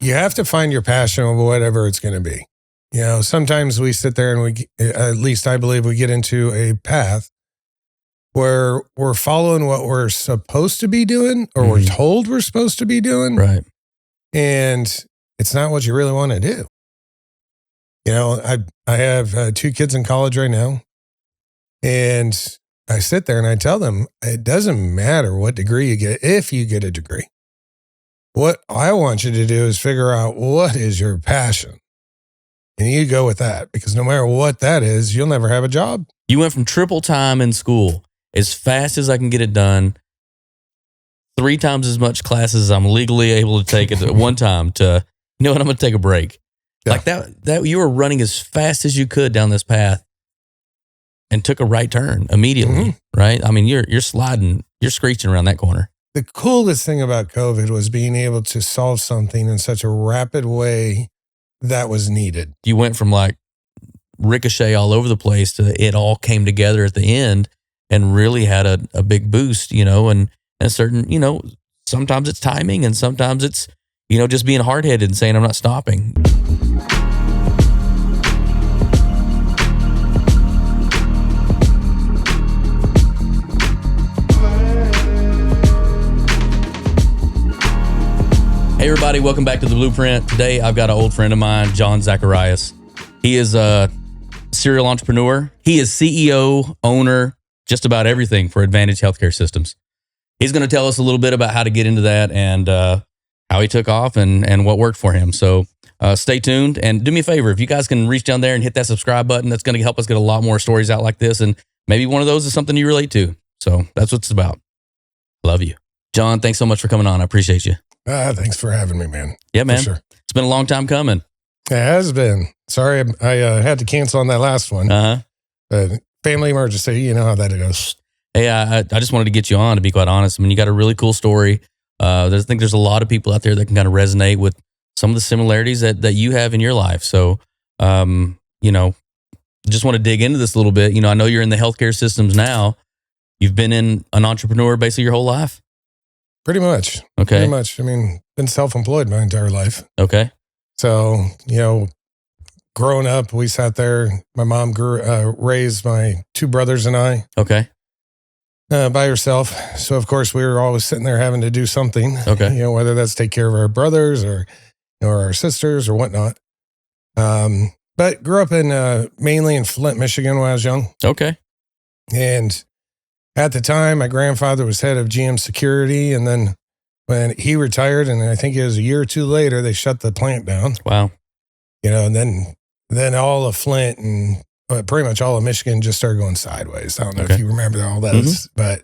you have to find your passion of whatever it's going to be. You know, sometimes we sit there and at least I believe we get into a path where we're following what we're supposed to be doing or we're told we're supposed to be doing. Right. And it's not what you really want to do. You know, I have 2 kids in college right now, and I sit there and I tell them, it doesn't matter what degree you get, if you get a degree. What I want you to do is figure out what is your passion. And you go with that, because no matter what that is, you'll never have a job. You went from triple time in school, as fast as I can get it done, 3 times as much classes as I'm legally able to take at one time, to, you know what, I'm going to take a break. Yeah. Like that you were running as fast as you could down this path and took a right turn immediately, right? I mean, you're sliding, you're screeching around that corner. The coolest thing about COVID was being able to solve something in such a rapid way that was needed. You went from like Ricochet all over the place to it all came together at the end and really had a big boost, you know, and a certain, you know, sometimes it's timing and sometimes it's, you know, just being hard-headed and saying, I'm not stopping. Hey everybody, welcome back to The Blueprint. Today I've got an old friend of mine, John Zacharias. He is a serial entrepreneur. He is CEO, owner, just about everything for Advantage Healthcare Systems. He's going to tell us a little bit about how to get into that and how he took off and what worked for him. So stay tuned and do me a favor. If you guys can reach down there and hit that subscribe button, that's going to help us get a lot more stories out like this. And maybe one of those is something you relate to. So that's what it's about. Love you. John, thanks so much for coming on. I appreciate you. Thanks for having me, man. Yeah, man. For sure. It's been a long time coming. It has been. Sorry, I had to cancel on that last one. Family emergency, you know how that goes. Hey, I just wanted to get you on, to be quite honest. I mean, you got a really cool story. I think there's a lot of people out there that can kind of resonate with some of the similarities that you have in your life. So, you know, just want to dig into this a little bit. You know, I know you're in the healthcare systems now. You've been an entrepreneur basically your whole life? Pretty much. Okay. Pretty much. I mean, been self-employed my entire life. Okay. So, you know, growing up, we sat there. My mom raised my 2 brothers and I. Okay. By herself. So, of course, we were always sitting there having to do something. Okay. You know, whether that's take care of our brothers or our sisters or whatnot. But grew up in mainly in Flint, Michigan when I was young. Okay. And at the time, my grandfather was head of GM security. And then when he retired, and I think it was a year or 2 later, they shut the plant down. Wow. You know, and then all of Flint and pretty much all of Michigan just started going sideways. I don't know if you remember all that, but,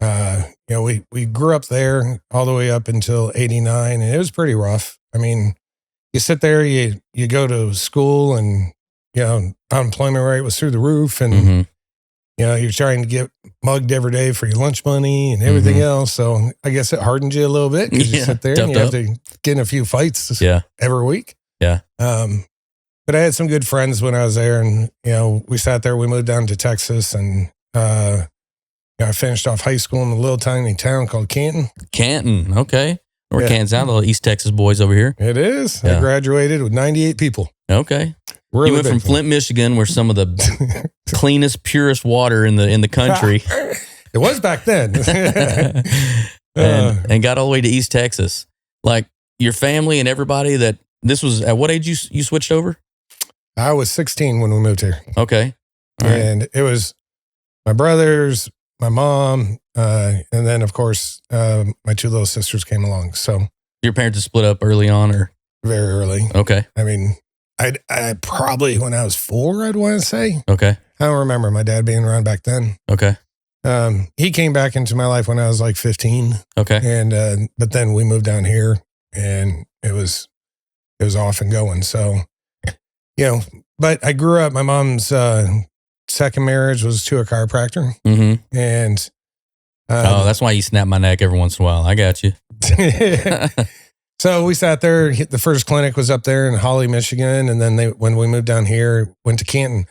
you know, we grew up there all the way up until 89, and it was pretty rough. I mean, you sit there, you go to school, and, you know, unemployment rate was through the roof, and, you know, you're trying to get mugged every day for your lunch money and everything else. So I guess it hardened you a little bit because you sit there and you have to get in a few fights every week. Yeah. But I had some good friends when I was there, and, you know, we sat there, we moved down to Texas, and, you know, I finished off high school in a little tiny town called Canton. Canton. Okay. We're Kansas, a little East Texas boys over here. It is. Yeah. I graduated with 98 people. Okay. Really you went from Flint, Michigan, where some of the cleanest, purest water in the country. It was back then. and got all the way to East Texas. Like your family and everybody this was, at what age you switched over? I was 16 when we moved here. Okay. All and it was my brothers, my mom, and then of course, my 2 little sisters came along. So your parents had split up early on, or? Very early. Okay. I mean, I probably when I was 4, I'd want to say. Okay. I don't remember my dad being around back then. Okay. He came back into my life when I was like 15. Okay. And, but then we moved down here, and it was off and going. So, you know, but I grew up, my mom's, second marriage was to a chiropractor. And, that's why you snap my neck every once in a while. I got you. So we sat there. The first clinic was up there in Holly, Michigan. And then when we moved down here, went to Canton,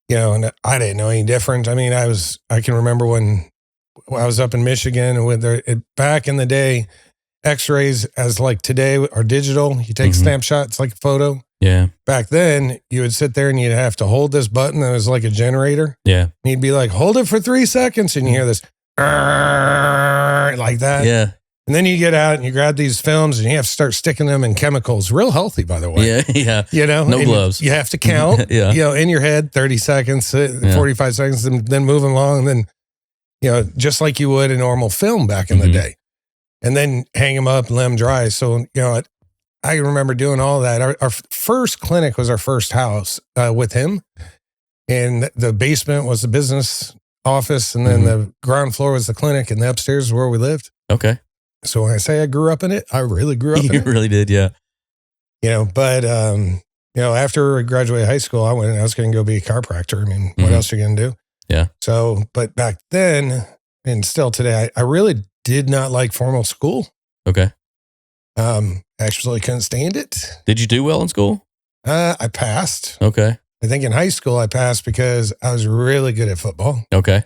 you know, and I didn't know any different. I mean, I can remember when I was up in Michigan and back in the day, x-rays as like today are digital. You take snapshots like a photo. Yeah. Back then, you would sit there and you'd have to hold this button that was like a generator. Yeah. And you'd be like, hold it for 3 seconds. And you hear this like that. Yeah. And then you get out and you grab these films and you have to start sticking them in chemicals. Real healthy, by the way. Yeah. Yeah. You know, no gloves. You have to count, yeah. you know, in your head, 30 seconds, 45 seconds, and then moving along. And then, you know, just like you would a normal film back in the day. And then hang them up and let them dry. So, you know, I remember doing all that. Our first clinic was our first house with him. And the basement was the business office. And then the ground floor was the clinic. And the upstairs is where we lived. Okay. So when I say I grew up in it, I really grew up in it. You really did, yeah. You know, but, you know, after I graduated high school, I was going to go be a chiropractor. I mean, what else are you going to do? Yeah. So, but back then, and still today, I really did not like formal school. Okay. Actually couldn't stand it. Did you do well in school? I passed. Okay. I think in high school I passed because I was really good at football. Okay.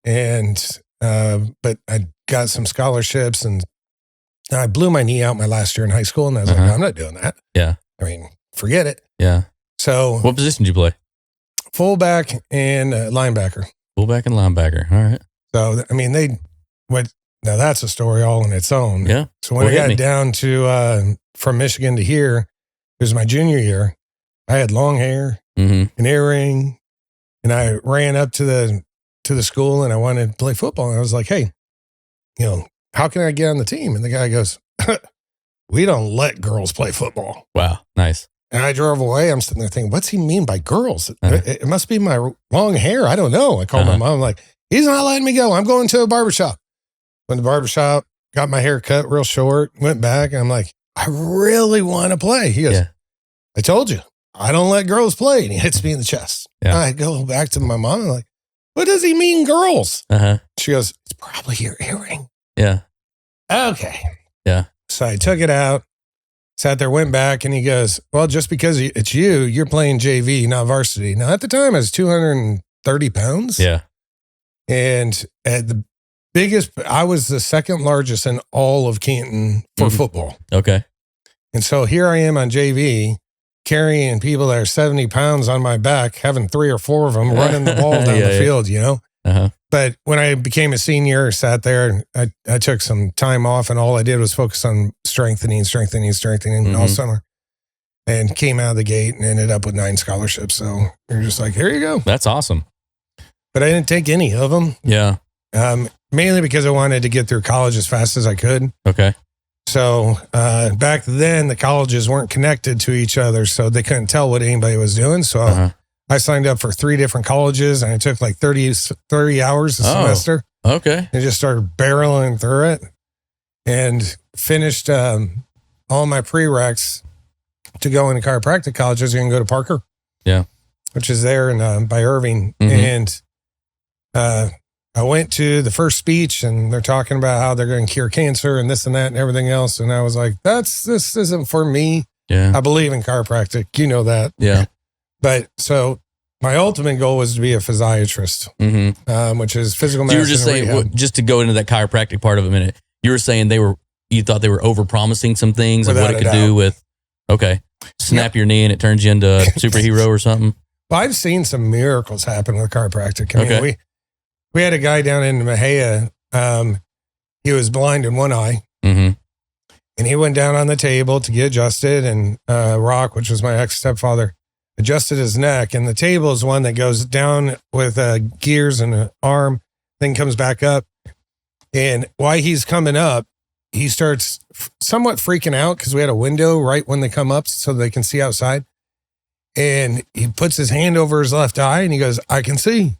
And, but I got some scholarships and I blew my knee out my last year in high school. And I was like, no, I'm not doing that. Yeah. I mean, forget it. Yeah. So what position did you play? Fullback and linebacker. Fullback and linebacker. All right. So, I mean, now that's a story all in its own. Yeah. So when I got down to, from Michigan to here, it was my junior year. I had long hair, an earring, and I ran up to the school and I wanted to play football. And I was like, hey, you know, how can I get on the team? And the guy goes, we don't let girls play football. Wow. Nice. And I drove away. I'm sitting there thinking, what's he mean by girls? It must be my long hair. I don't know. I called my mom. I'm like, he's not letting me go. I'm going to a barbershop. Went to the barbershop, got my hair cut real short, went back. And I'm like, I really want to play. He goes, I told you, I don't let girls play. And he hits me in the chest. Yeah. I go back to my mom. I'm like, what does he mean girls? She goes, it's probably your earring. Yeah. Okay. Yeah. So I took it out, sat there, went back, and he goes, well, just because it's you're playing JV, not varsity. Now, at the time, I was 230 pounds. Yeah. And at the biggest, I was the second largest in all of Canton for football. Okay. And so here I am on JV, carrying people that are 70 pounds on my back, having 3 or 4 of them running the ball down the field, you know? But when I became a senior, sat there, I took some time off and all I did was focus on strengthening all summer, and came out of the gate and ended up with 9 scholarships. So you're just like, here you go. That's awesome. But I didn't take any of them. Yeah. Mainly because I wanted to get through college as fast as I could. Okay. So back then the colleges weren't connected to each other, so they couldn't tell what anybody was doing. So I signed up for 3 different colleges and I took like 30 hours a semester. Okay. And just started barreling through it and finished all my prereqs to go into chiropractic college. I was going to go to Parker. Yeah. Which is there in by Irving. And I went to the first speech and they're talking about how they're going to cure cancer and this and that and everything else. And I was like, this isn't for me. Yeah. I believe in chiropractic. You know that. Yeah. But so my ultimate goal was to be a physiatrist, which is physical medicine. You were just saying, just to go into that chiropractic part of a minute, you were saying you thought they were over-promising some things of what it could do with, snap your knee and it turns you into a superhero or something. Well, I've seen some miracles happen with chiropractic. I mean, we had a guy down in Mahia. He was blind in one eye. And he went down on the table to get adjusted. And Rock, which was my ex-stepfather, adjusted his neck. And the table is one that goes down with gears and an arm, then comes back up. And while he's coming up, he starts somewhat freaking out because we had a window right when they come up so they can see outside. And he puts his hand over his left eye and he goes, I can see.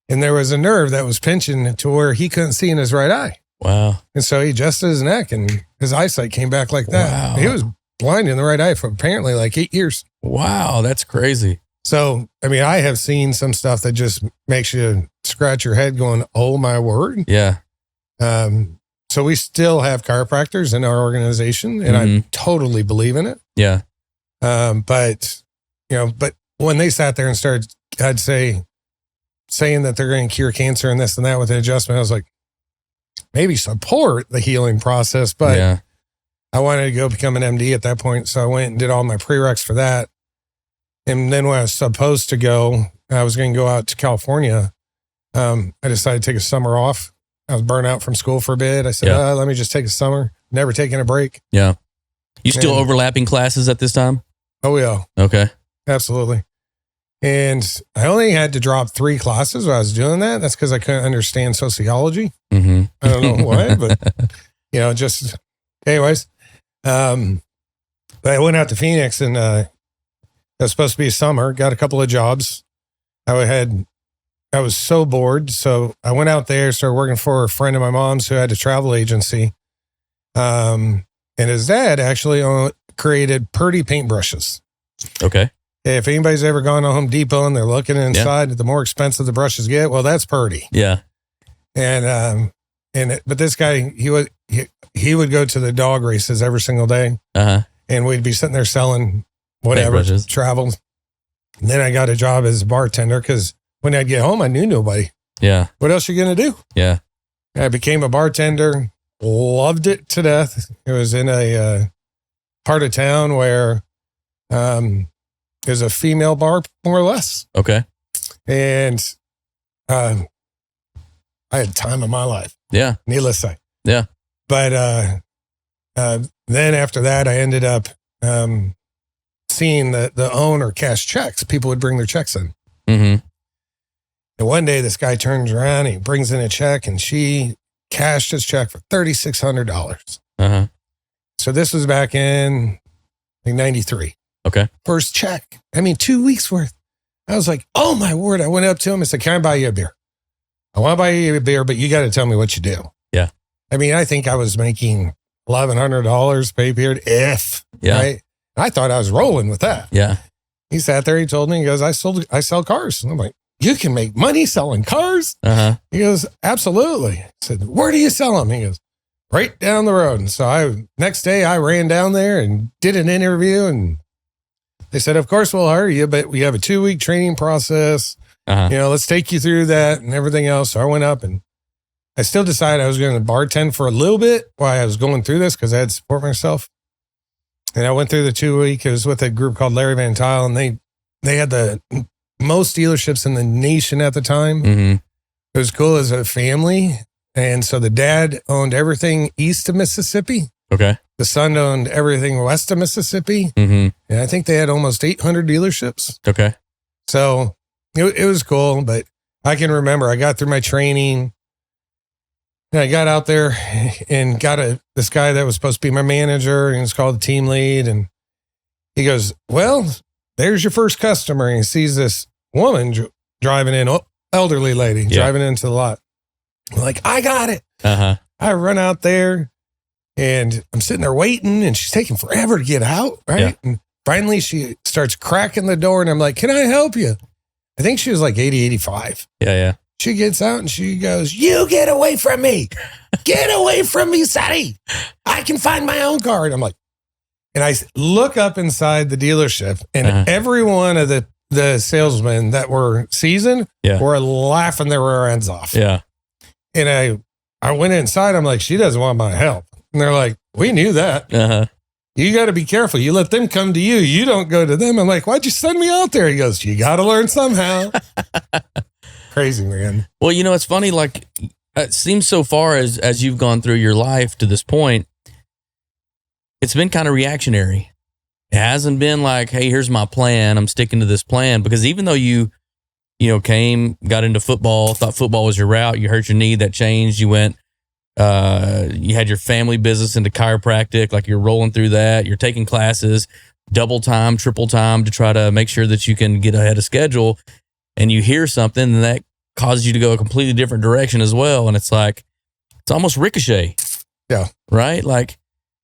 And there was a nerve that was pinching to where he couldn't see in his right eye. Wow. And so he adjusted his neck and his eyesight came back like that. Wow. He was blind in the right eye for apparently like 8 years. Wow, that's crazy. So, I mean, I have seen some stuff that just makes you scratch your head going, oh my word. Yeah. So we still have chiropractors in our organization and I totally believe in it. Yeah. But when they sat there and started, saying that they're going to cure cancer and this and that with an adjustment, I was like, maybe support the healing process, but I wanted to go become an MD at that point. So I went and did all my prereqs for that. And then when I was supposed to go, I was going to go out to California. I decided to take a summer off. I was burnt out from school for a bit. I said, let me just take a summer. Never taking a break. Yeah. You still overlapping classes at this time? Oh, yeah. Okay. Absolutely. And I only had to drop 3 classes while I was doing that. That's because I couldn't understand sociology. Mm-hmm. I don't know why, but, just anyways. But I went out to Phoenix and it was supposed to be summer, got a couple of jobs. I was so bored. So I went out there, started working for a friend of my mom's who had a travel agency. And his dad actually created Purdy paintbrushes. Okay. If anybody's ever gone to Home Depot and they're looking inside, the more expensive the brushes get, well, that's Purdy. Yeah. And but this guy, he would go to the dog races every single day. Uh-huh. And we'd be sitting there selling whatever, travel. And then I got a job as a bartender because when I'd get home, I knew nobody. Yeah. What else are you going to do? Yeah. I became a bartender, loved it to death. It was in a part of town where there's a female bar, more or less. Okay. And I had time of my life. Yeah. Needless to say. Yeah. But then after that, I ended up seeing the owner cash checks. People would bring their checks in. Mm-hmm. And one day this guy turns around, and he brings in a check, and she cashed his check for $3,600. Uh-huh. So this was back in 93. Okay. First check. 2 weeks worth. I was like, oh my word. I went up to him and said, can I buy you a beer? I want to buy you a beer, but you got to tell me what you do. Yeah. I think I was making $1,100 pay period if. Yeah. Right? I thought I was rolling with that. Yeah. He sat there, he told me, he goes, I sell cars. And I'm like, you can make money selling cars? Uh-huh. He goes, absolutely. I said, where do you sell them? He goes, right down the road. And so next day I ran down there and did an interview, and they said, of course we'll hire you, but we have a 2-week training process. Uh-huh. Let's take you through that and everything else. So I went up and I still decided I was going to bartend for a little bit while I was going through this because I had to support myself. And I went through the 2-week. It was with a group called Larry Van Tile, and they had the most dealerships in the nation at the time. Mm-hmm. It was cool as a family. And so the dad owned everything east of Mississippi. Okay. The son owned everything west of Mississippi. Mm-hmm. And I think they had almost 800 dealerships. Okay. So it was cool, but I can remember I got through my training. And I got out there and got this guy that was supposed to be my manager, and he's called the team lead. And he goes, well, there's your first customer. And he sees this woman driving in, elderly lady driving into the lot. I'm like, I got it. Uh-huh. I run out there and I'm sitting there waiting, and she's taking forever to get out. Right. Yeah. And finally she starts cracking the door, and I'm like, can I help you? I think she was like 80, 85. Yeah. Yeah. She gets out and she goes, you get away from me. Get away from me, Sonny. I can find my own car. And I'm like, and I look up inside the dealership, and every one of the salesmen that were seasoned were laughing their rear ends off. Yeah. And I went inside. I'm like, she doesn't want my help. And they're like, we knew that. Uh-huh. You got to be careful. You let them come to you. You don't go to them. I'm like, why'd you send me out there? He goes, you got to learn somehow. Crazy, man. Well, it's funny. Like, it seems so far as you've gone through your life to this point, it's been kind of reactionary. It hasn't been like, hey, here's my plan. I'm sticking to this plan. Because even though you got into football, thought football was your route, you hurt your knee, that changed. You went, you had your family business into chiropractic, like you're rolling through that. You're taking classes, double time, triple time to try to make sure that you can get ahead of schedule. And you hear something, and that causes you to go a completely different direction as well. And it's like, it's almost Ricochet. Yeah. Right? Like,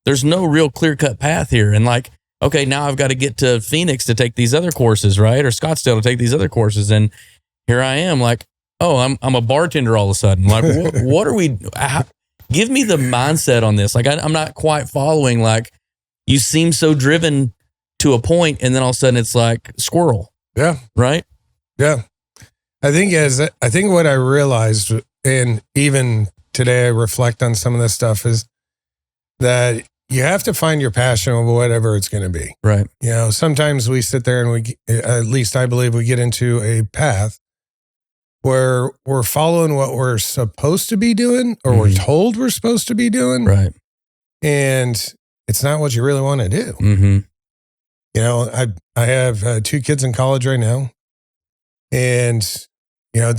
there's no real clear-cut path here. And like, okay, now I've got to get to Phoenix to take these other courses, right? Or Scottsdale to take these other courses. And here I am like, oh, I'm a bartender all of a sudden. Like, what are we, give me the mindset on this. Like, I'm not quite following. Like, you seem so driven to a point, and then all of a sudden it's like squirrel. Yeah. Right? Yeah. I think what I realized, and even today I reflect on some of this stuff, is that you have to find your passion of whatever it's going to be. Right. You know, sometimes we sit there and at least I believe we get into a path where we're following what we're supposed to be doing or we're told we're supposed to be doing. Right. And it's not what you really want to do. Mm-hmm. You know, I have 2 kids in college right now. And, you know,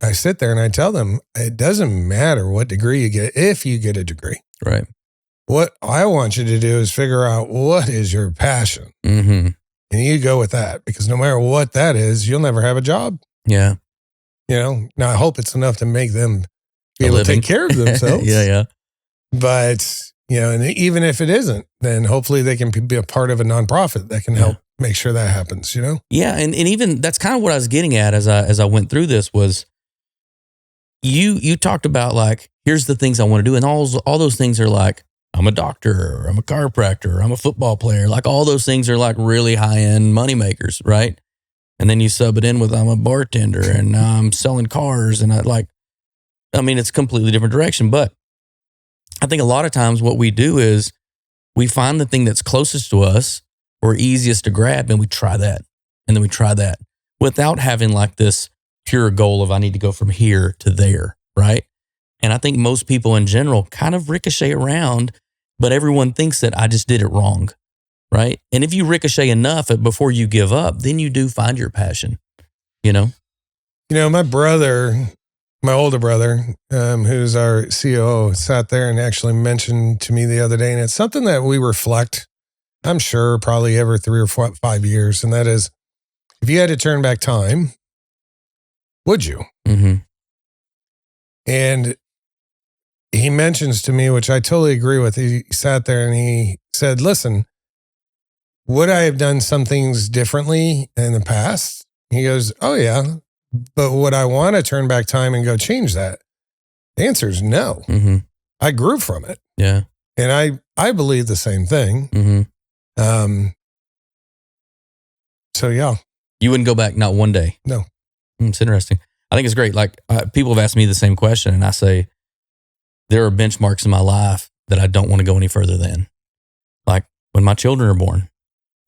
I sit there and I tell them, it doesn't matter what degree you get, if you get a degree. Right. What I want you to do is figure out what is your passion. Mm-hmm. And you go with that, because no matter what that is, you'll never have a job. Yeah. You know, now I hope it's enough to make them be able to take care of themselves. Yeah. But, you know, and even if it isn't, then hopefully they can be a part of a nonprofit that can help make sure that happens, you know? Yeah. And even that's kind of what I was getting at as I went through this was you talked about like, here's the things I want to do. And all those things are like, I'm a doctor, or I'm a chiropractor, or I'm a football player. Like all those things are like really high end money makers, right? And then you sub it in with I'm a bartender and I'm selling cars, and it's a completely different direction. But I think a lot of times what we do is we find the thing that's closest to us or easiest to grab, and we try that, and then we try that without having like this pure goal of I need to go from here to there, right? And I think most people in general kind of ricochet around, but everyone thinks that I just did it wrong, right? And if you ricochet enough before you give up, then you do find your passion, you know? You know, my older brother, who's our COO, sat there and actually mentioned to me the other day, and it's something that we reflect, I'm sure, probably every 3 or 5 years, and that is, if you had to turn back time, would you? Mm-hmm. And he mentions to me, which I totally agree with, he sat there and he said, listen, would I have done some things differently in the past? He goes, oh yeah, but would I want to turn back time and go change that? The answer is no. Mm-hmm. I grew from it. Yeah. And I believe the same thing. Mm-hmm. So yeah. You wouldn't go back, not one day? No. It's interesting. I think it's great. Like people have asked me the same question, and I say, there are benchmarks in my life that I don't want to go any further than. Like when my children are born,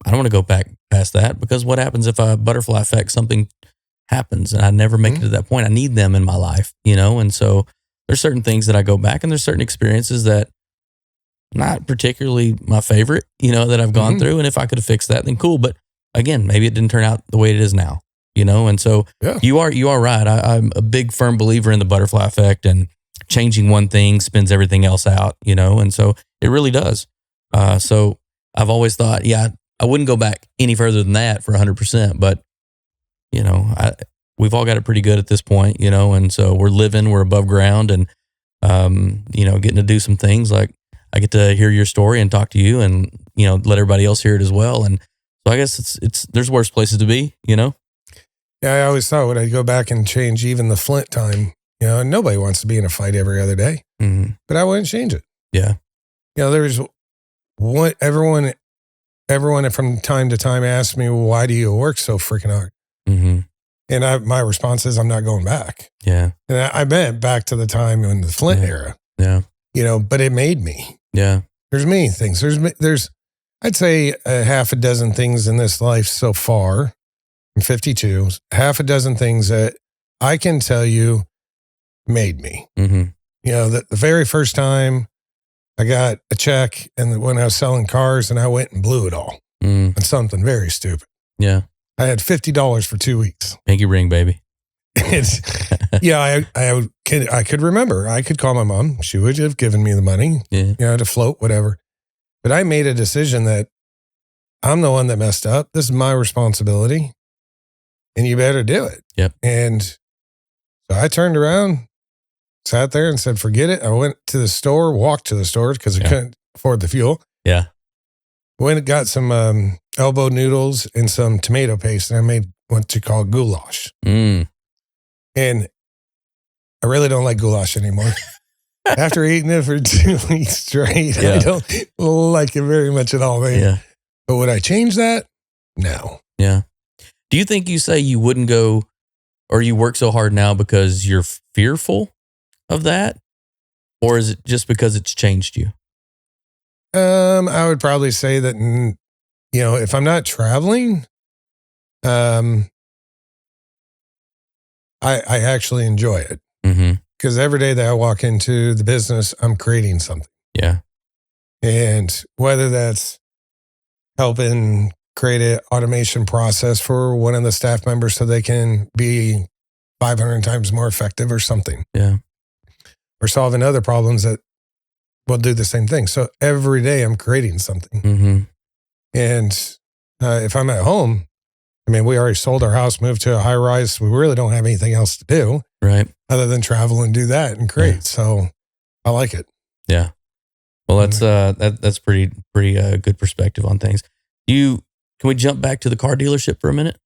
I don't want to go back past that, because what happens if a butterfly effect, something happens and I never make it to that point? I need them in my life, you know? And so there's certain things that I go back, and there's certain experiences that not particularly my favorite, you know, that I've gone through. And if I could have fixed that, then cool. But again, maybe it didn't turn out the way it is now, you know? And so you are right. I'm a big firm believer in the butterfly effect, and changing one thing spins everything else out, you know? And so it really does. So I've always thought, I wouldn't go back any further than that for 100%, but you know, we've all got it pretty good at this point, you know? And so we're above ground, and, you know, getting to do some things like I get to hear your story and talk to you, and, you know, let everybody else hear it as well. And so I guess there's worse places to be, you know? Yeah. I always thought, would I go back and change even the Flint time? You know, nobody wants to be in a fight every other day, but I wouldn't change it. Yeah. You know, there's what everyone from time to time asks me, why do you work so freaking hard? Mm-hmm. And my response is, I'm not going back. Yeah. And I meant back to the time in the Flint era. Yeah. You know, but it made me. Yeah. There's many things. There's I'd say a half a dozen things in this life so far. I'm 52. Half a dozen things that I can tell you made me. Mm-hmm. You know, the very first time I got a check, and when I was selling cars, and I went and blew it all on something very stupid. Yeah. I had $50 for 2 weeks. Pinky ring, baby. I could remember. I could call my mom. She would have given me the money, you know, to float, whatever. But I made a decision that I'm the one that messed up. This is my responsibility, and you better do it. Yep. And so I turned around, sat there, and said, forget it. I went to the store, walked to the store because I couldn't afford the fuel. Yeah. Went and got some elbow noodles and some tomato paste, and I made what you call goulash. And I really don't like goulash anymore. After eating it for 2 weeks straight, I don't like it very much at all, man. Yeah. But would I change that? No. Yeah. Do you think you say you wouldn't go, or you work so hard now because you're fearful of that? Or is it just because it's changed you? I would probably say that, if I'm not traveling, I actually enjoy it because every day that I walk into the business, I'm creating something. Yeah. And whether that's helping create an automation process for one of the staff members so they can be 500 times more effective or something. Yeah. Or solving other problems that will do the same thing. So every day I'm creating something. And if I'm at home, I mean, we already sold our house, moved to a high rise. We really don't have anything else to do. Right. Other than travel and do that and create. Yeah. So I like it. Yeah. Well, that's pretty good perspective on things. Can we jump back to the car dealership for a minute?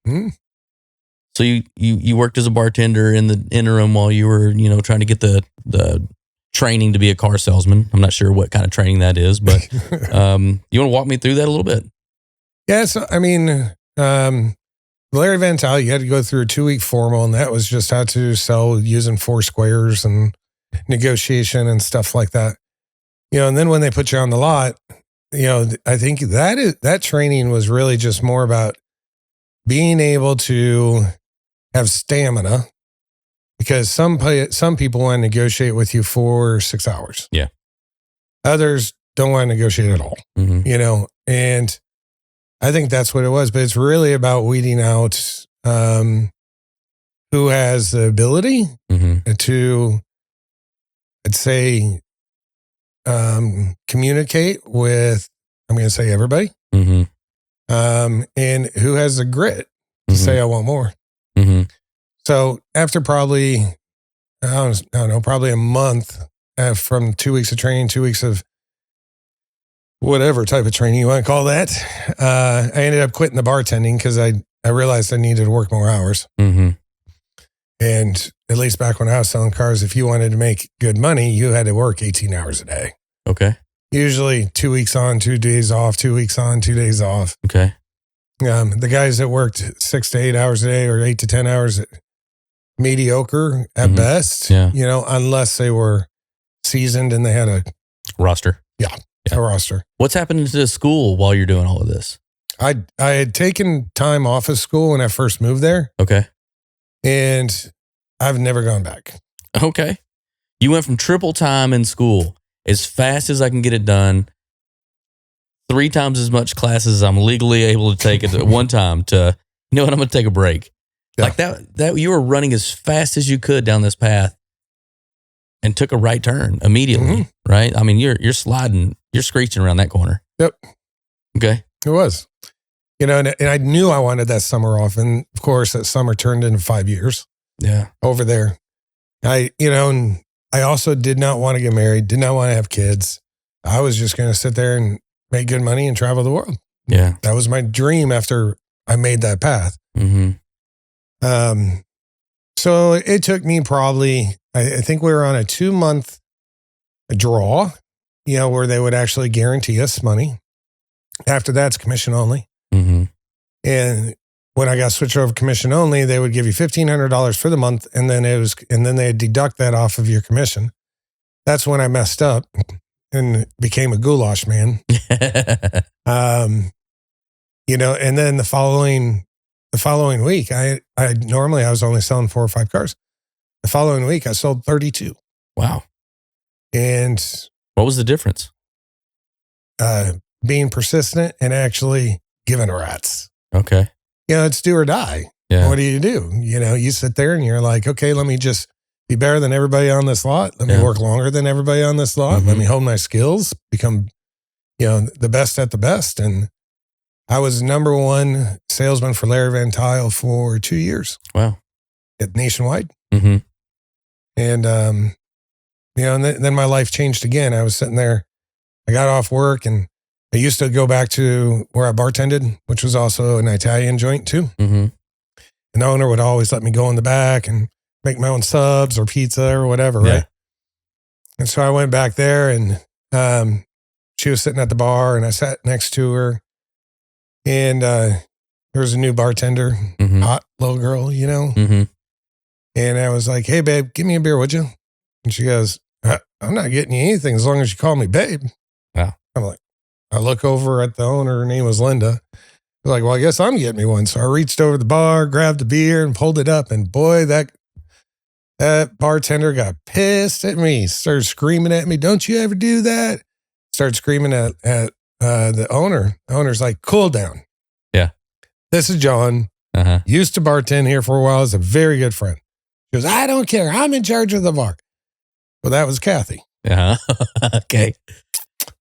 So you worked as a bartender in the interim while you were, trying to get the training to be a car salesman. I'm not sure what kind of training that is, but you want to walk me through that a little bit? Yeah. So, I mean, Larry Van Tile, you had to go through a 2-week formal, and that was just how to sell using 4 squares and negotiation and stuff like that. And then when they put you on the lot, I think that training was really just more about being able to have stamina, because some people want to negotiate with you for 6 hours. Yeah. Others don't want to negotiate at all, and I think that's what it was, but it's really about weeding out who has the ability to, I'd say, communicate with, I'm going to say everybody, and who has the grit to say, I want more. So after probably, I don't know, probably a month from 2 weeks of training, 2 weeks of whatever type of training you want to call that, I ended up quitting the bartending because I realized I needed to work more hours. And at least back when I was selling cars, if you wanted to make good money, you had to work 18 hours a day. Okay. Usually 2 weeks on, 2 days off, 2 weeks on, 2 days off. Okay. The guys that worked 6 to 8 hours a day or 8 to 10 hours, mediocre at best, unless they were seasoned and they had a roster. Yeah. A roster. What's happening to the school while you're doing all of this? I had taken time off of school when I first moved there. Okay. And I've never gone back. Okay. You went from triple time in school, as fast as I can get it done, 3 times as much classes as I'm legally able to take at one time, to, I'm going to take a break. Yeah. Like that you were running as fast as you could down this path and took a right turn immediately, right? I mean, you're sliding, you're screeching around that corner. Yep. Okay. It was. And I knew I wanted that summer off. And of course, that summer turned into 5 years. Yeah. Over there. And I also did not want to get married, did not want to have kids. I was just going to sit there and make good money and travel the world. Yeah. That was my dream after I made that path. So it took me probably, I think we were on a 2-month draw, where they would actually guarantee us money. After that's commission only. And when I got switched over commission only, they would give you $1,500 for the month, and then they'd deduct that off of your commission. That's when I messed up and became a goulash man. And then the following week, I normally I was only selling 4 or 5 cars. The following week, I sold 32. Wow. And what was the difference? Being persistent and actually giving rats. Okay. It's do or die. Yeah. What do? You sit there and you're like, okay, let me just be better than everybody on this lot. Let me work longer than everybody on this lot. Let me hone my skills, become, the best at the best. And I was number 1 salesman for Larry Van Tile for 2 years. Wow. Nationwide. And, and then my life changed again. I was sitting there, I got off work, and I used to go back to where I bartended, which was also an Italian joint too. And the owner would always let me go in the back and make my own subs or pizza or whatever, right? And so I went back there, and she was sitting at the bar, and I sat next to her, and there was a new bartender, hot little girl, And I was like, hey, babe, give me a beer, would you? And she goes, I'm not getting you anything as long as you call me babe. Wow. I'm like, I look over at the owner. Her name was Linda. I was like, well, I guess I'm getting me one. So I reached over the bar, grabbed a beer, and pulled it up. And boy, that bartender got pissed at me. Started screaming at me. Don't you ever do that? Started screaming at the owner. The owner's like, cool down. Yeah. This is John. Used to bartend here for a while. Is a very good friend. She goes, I don't care. I'm in charge of the bar. Well, that was Kathy. Okay.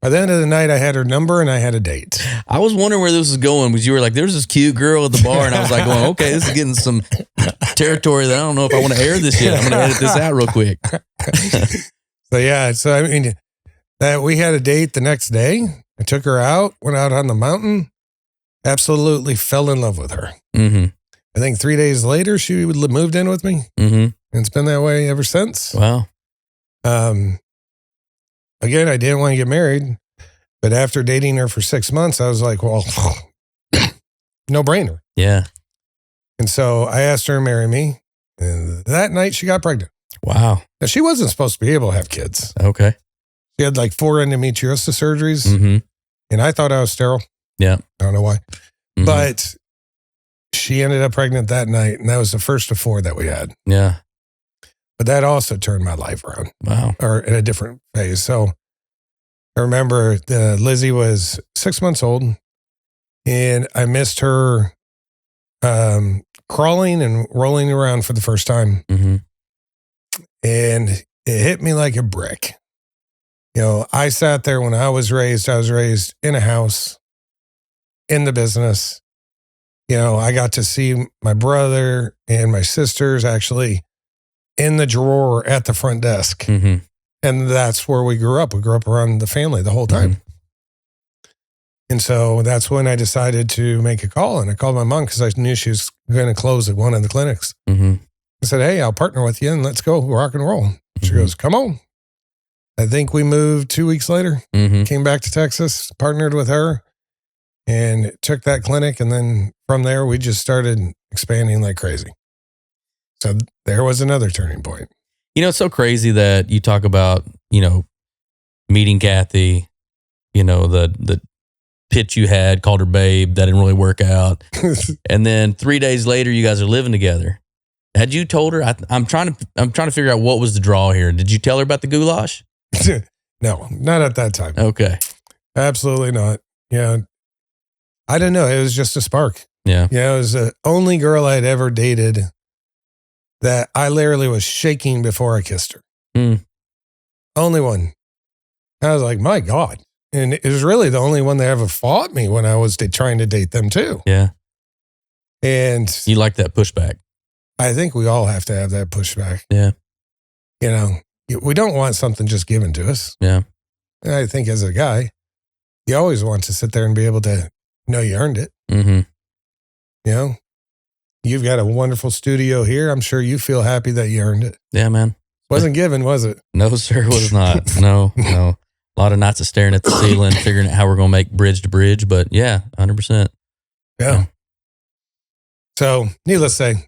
By the end of the night, I had her number and I had a date. I was wondering where this was going because you were like, there's this cute girl at the bar. And I was like, going, okay, this is getting some territory that I don't know if I want to air this yet. I'm going to edit this out real quick. So I mean, that we had a date the next day. I took her out, went out on the mountain, absolutely fell in love with her. Mm-hmm. I think 3 days later, she moved in with me. Mm-hmm. And it's been that way ever since. Wow. Again, I didn't want to get married, but after dating her for 6 months, I was like, well, no brainer. Yeah. And so I asked her to marry me. And that night she got pregnant. Wow. Now, she wasn't supposed to be able to have kids. Okay. She had like 4 endometriosis surgeries. Mm-hmm. And I thought I was sterile. Yeah. I don't know why. Mm-hmm. But she ended up pregnant that night. And that was the first of 4 that we had. Yeah. But that also turned my life around. Wow. Or in a different phase. So I remember Lizzie was 6 months old and I missed her crawling and rolling around for the first time. Mm-hmm. And it hit me like a brick. You know, I sat there when I was raised in a house, in the business. You know, I got to see my brother and my sisters actually in the drawer at the front desk. Mm-hmm. And that's where we grew up. We grew up around the family the whole time. Mm-hmm. And so that's when I decided to make a call. And I called my mom because I knew she was going to close at one of the clinics. Mm-hmm. I said, hey, I'll partner with you and let's go rock and roll. She Mm-hmm. goes, come on. I think we moved 2 weeks later, Mm-hmm. came back to Texas, partnered with her and took that clinic. And then from there, we just started expanding like crazy. So there was another turning point. You know, it's so crazy that you talk about, you know, meeting Kathy, you know, the pitch you had, called her babe, that didn't really work out. And then 3 days later, you guys are living together. Had you told her? I'm trying to figure out what was the draw here. Did you tell her about the goulash? No, not at that time. Okay. Absolutely not. Yeah. I don't know. It was just a spark. Yeah. Yeah. It was the only girl I'd ever dated that I literally was shaking before I kissed her. Mm. Only one. I was like, my God. And it was really the only one that ever fought me when I was trying to date them too. Yeah. And you like that pushback. I think we all have to have that pushback. Yeah. You know, we don't want something just given to us. Yeah. And I think as a guy, you always want to sit there and be able to know you earned it. Mm-hmm. You know, you've got a wonderful studio here. I'm sure you feel happy that you earned it. Yeah, man. Wasn't given, was it? No, sir, it was not. No. A lot of nights of staring at the ceiling, figuring out how we're going to make bridge to bridge. But yeah, 100%. Yeah. So needless to say,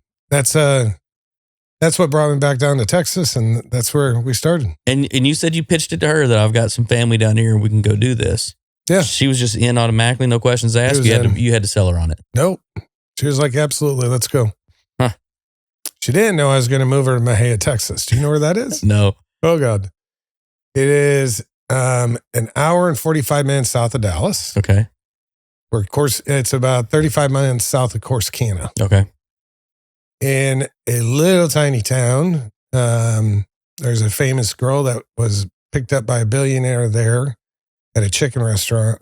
that's what brought me back down to Texas. And that's where we started. And you said you pitched it to her that I've got some family down here and we can go do this. Yeah. She was just in automatically, no questions asked. You had to sell her on it. Nope. She was like, absolutely, let's go. Huh. She didn't know I was going to move her to Mejia, Texas. Do you know where that is? No. Oh, God. It is an hour and 45 minutes south of Dallas. Okay. Where, of course, it's about 35 minutes south of Corsicana. Okay. In a little tiny town, there's a famous girl that was picked up by a billionaire there at a chicken restaurant.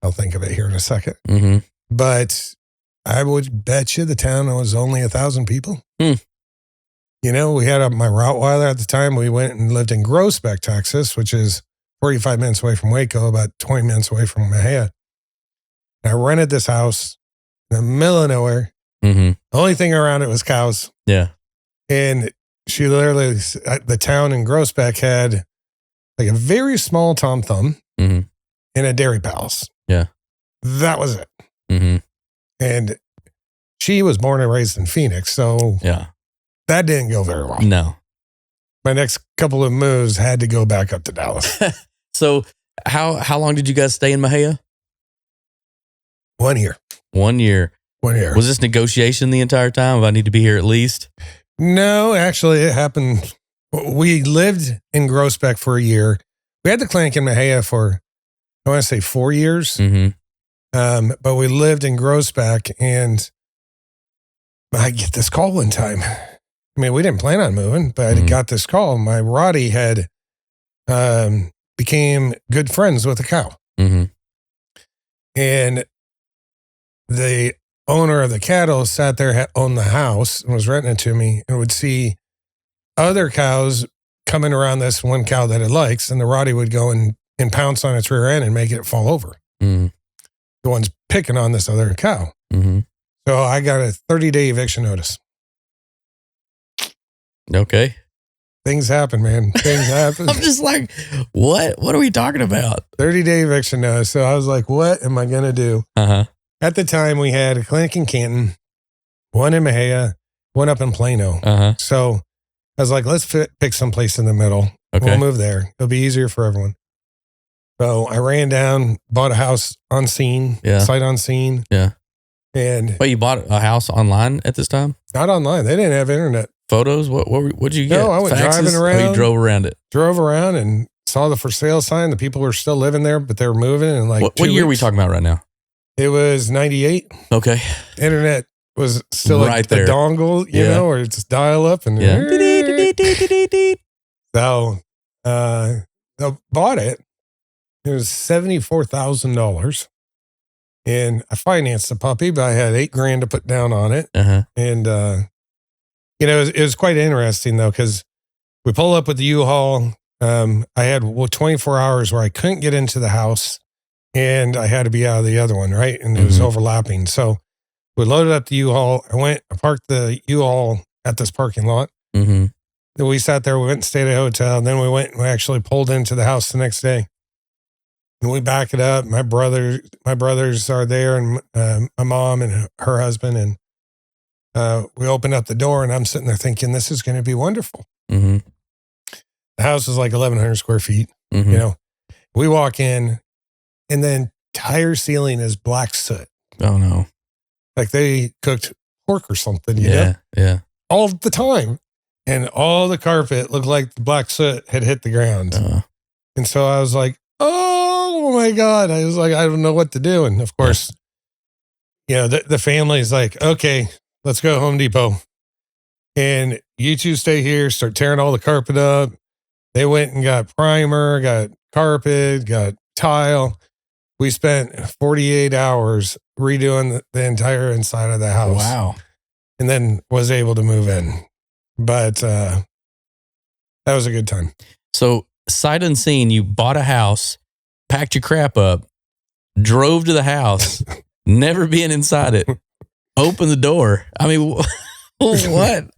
I'll think of it here in a second. Mm-hmm. But I would bet you the town was only 1,000 people. Mm. You know, we had my Rottweiler at the time. We went and lived in Groesbeck, Texas, which is 45 minutes away from Waco, about 20 minutes away from Mejia. And I rented this house in the middle of nowhere. Mm-hmm. The only thing around it was cows. Yeah. And she literally, the town in Groesbeck had like a very small Tom Thumb mm-hmm. and a Dairy Palace. Yeah. That was it. Mm-hmm. And she was born and raised in Phoenix. So yeah, that didn't go very well. No. My next couple of moves had to go back up to Dallas. So How long did you guys stay in Mahia? 1 year. 1 year. 1 year. Was this negotiation the entire time? If I need to be here at least? No, actually, it happened. We lived in Groesbeck for a year. We had the clinic in Mahia for, I want to say 4 years. Mm-hmm. But we lived in Groesbeck, and I get this call one time. I mean, we didn't plan on moving, but I got this call. My Roddy had became good friends with a cow. Mm-hmm. And the owner of the cattle sat there, owned the house, and was renting it to me, and would see other cows coming around this one cow that it likes, and the Roddy would go and pounce on its rear end and make it fall over. Mm-hmm. The one's picking on this other cow. Mm-hmm. So I got a 30-day eviction notice. Okay. Things happen, man. Things happen. I'm just like, what? What are we talking about? 30-day eviction notice. So I was like, what am I going to do? Uh-huh. At the time, we had a clinic in Canton, one in Mahia, one up in Plano. Uh-huh. So I was like, let's pick someplace in the middle. Okay. We'll move there. It'll be easier for everyone. So I ran down, bought a house on scene, sight on scene. Yeah. And wait, you bought a house online at this time? Not online. They didn't have internet. Photos? What'd you get? No, I went driving around. Oh, you drove around it? Drove around and saw the for sale sign. The people were still living there, but they were moving. And like, what year are we talking about right now? It was 98. Okay. Internet was still right there. A dongle, you know, or it's dial up and so I bought it. It was $74,000. And I financed the puppy, but I had $8,000 to put down on it. Uh-huh. And it was quite interesting though, because we pulled up with the U-Haul. I had 24 hours where I couldn't get into the house, and I had to be out of the other one, right? And it was overlapping. So we loaded up the U-Haul. I parked the U-Haul at this parking lot. Mm-hmm. Then we sat there, we went and stayed at a hotel. Then we went and we actually pulled into the house the next day. And we back it up. My brothers are there, and my mom and her husband. And we opened up the door, and I'm sitting there thinking, this is going to be wonderful. Mm-hmm. The house is like 1,100 square feet. Mm-hmm. You know, we walk in, and then entire ceiling is black soot. Oh no! Like they cooked pork or something. You know? Yeah. All the time, and all the carpet looked like the black soot had hit the ground. And so I was like, oh my God! I was like, I don't know what to do. And of course, the family's like, okay, let's go to Home Depot, and you two stay here. Start tearing all the carpet up. They went and got primer, got carpet, got tile. We spent 48 hours redoing the entire inside of the house. Wow. And then was able to move in. But that was a good time. So sight unseen, you bought a house, packed your crap up, drove to the house, never being inside it, opened the door. I mean, what?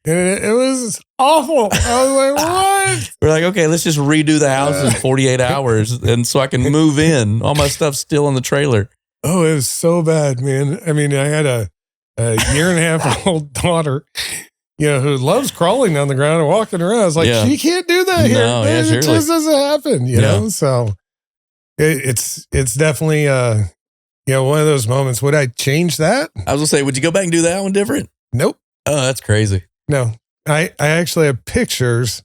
It was awful. I was like, what? We're like, okay, let's just redo the house in 48 hours. And so I can move in. All my stuff's still on the trailer. Oh, it was so bad, man. I mean, I had a year and a half old daughter, who loves crawling on the ground and walking around. I was like, she can't do that here. No, it just doesn't happen, you know? So it's definitely, one of those moments. Would I change that? I was going to say, would you go back and do that one different? Nope. Oh, that's crazy. No, I actually have pictures.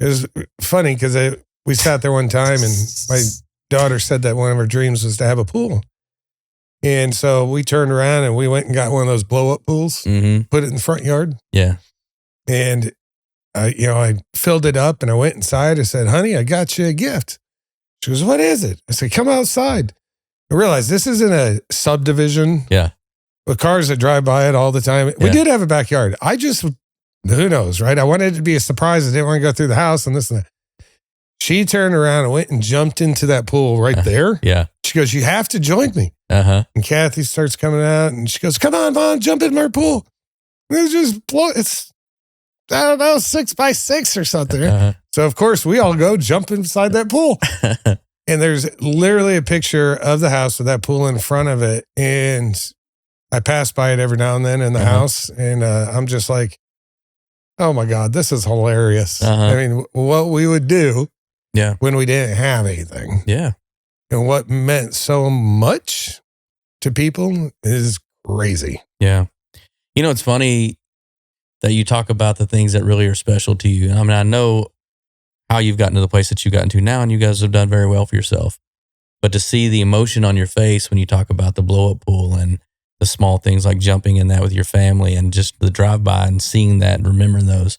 It was funny because we sat there one time and my daughter said that one of her dreams was to have a pool. And so we turned around and we went and got one of those blow up pools, put it in the front yard. Yeah. And, I filled it up and I went inside. I said, honey, I got you a gift. She goes, what is it? I said, come outside. I realized this isn't a subdivision. Yeah. With cars that drive by it all the time. Yeah. We did have a backyard. I just, who knows, right? I wanted it to be a surprise. I didn't want to go through the house and this and that. She turned around and went and jumped into that pool right there. Yeah. She goes, you have to join me. Uh-huh. And Kathy starts coming out and she goes, come on, Mom, jump in my pool. And it's just, it's, I don't know, 6 by 6 or something. Uh-huh. So, of course, we all go jump inside that pool. And there's literally a picture of the house with that pool in front of it. And I pass by it every now and then in the house, and I'm just like, oh my God, this is hilarious. I mean, what we would do Yeah. When we didn't have anything. Yeah. And what meant so much to people is crazy. Yeah. You know, it's funny that you talk about the things that really are special to you. I mean, I know how you've gotten to the place that you've gotten to now, and you guys have done very well for yourself. But to see the emotion on your face when you talk about the blow up pool and the small things like jumping in that with your family and just the drive by and seeing that and remembering those,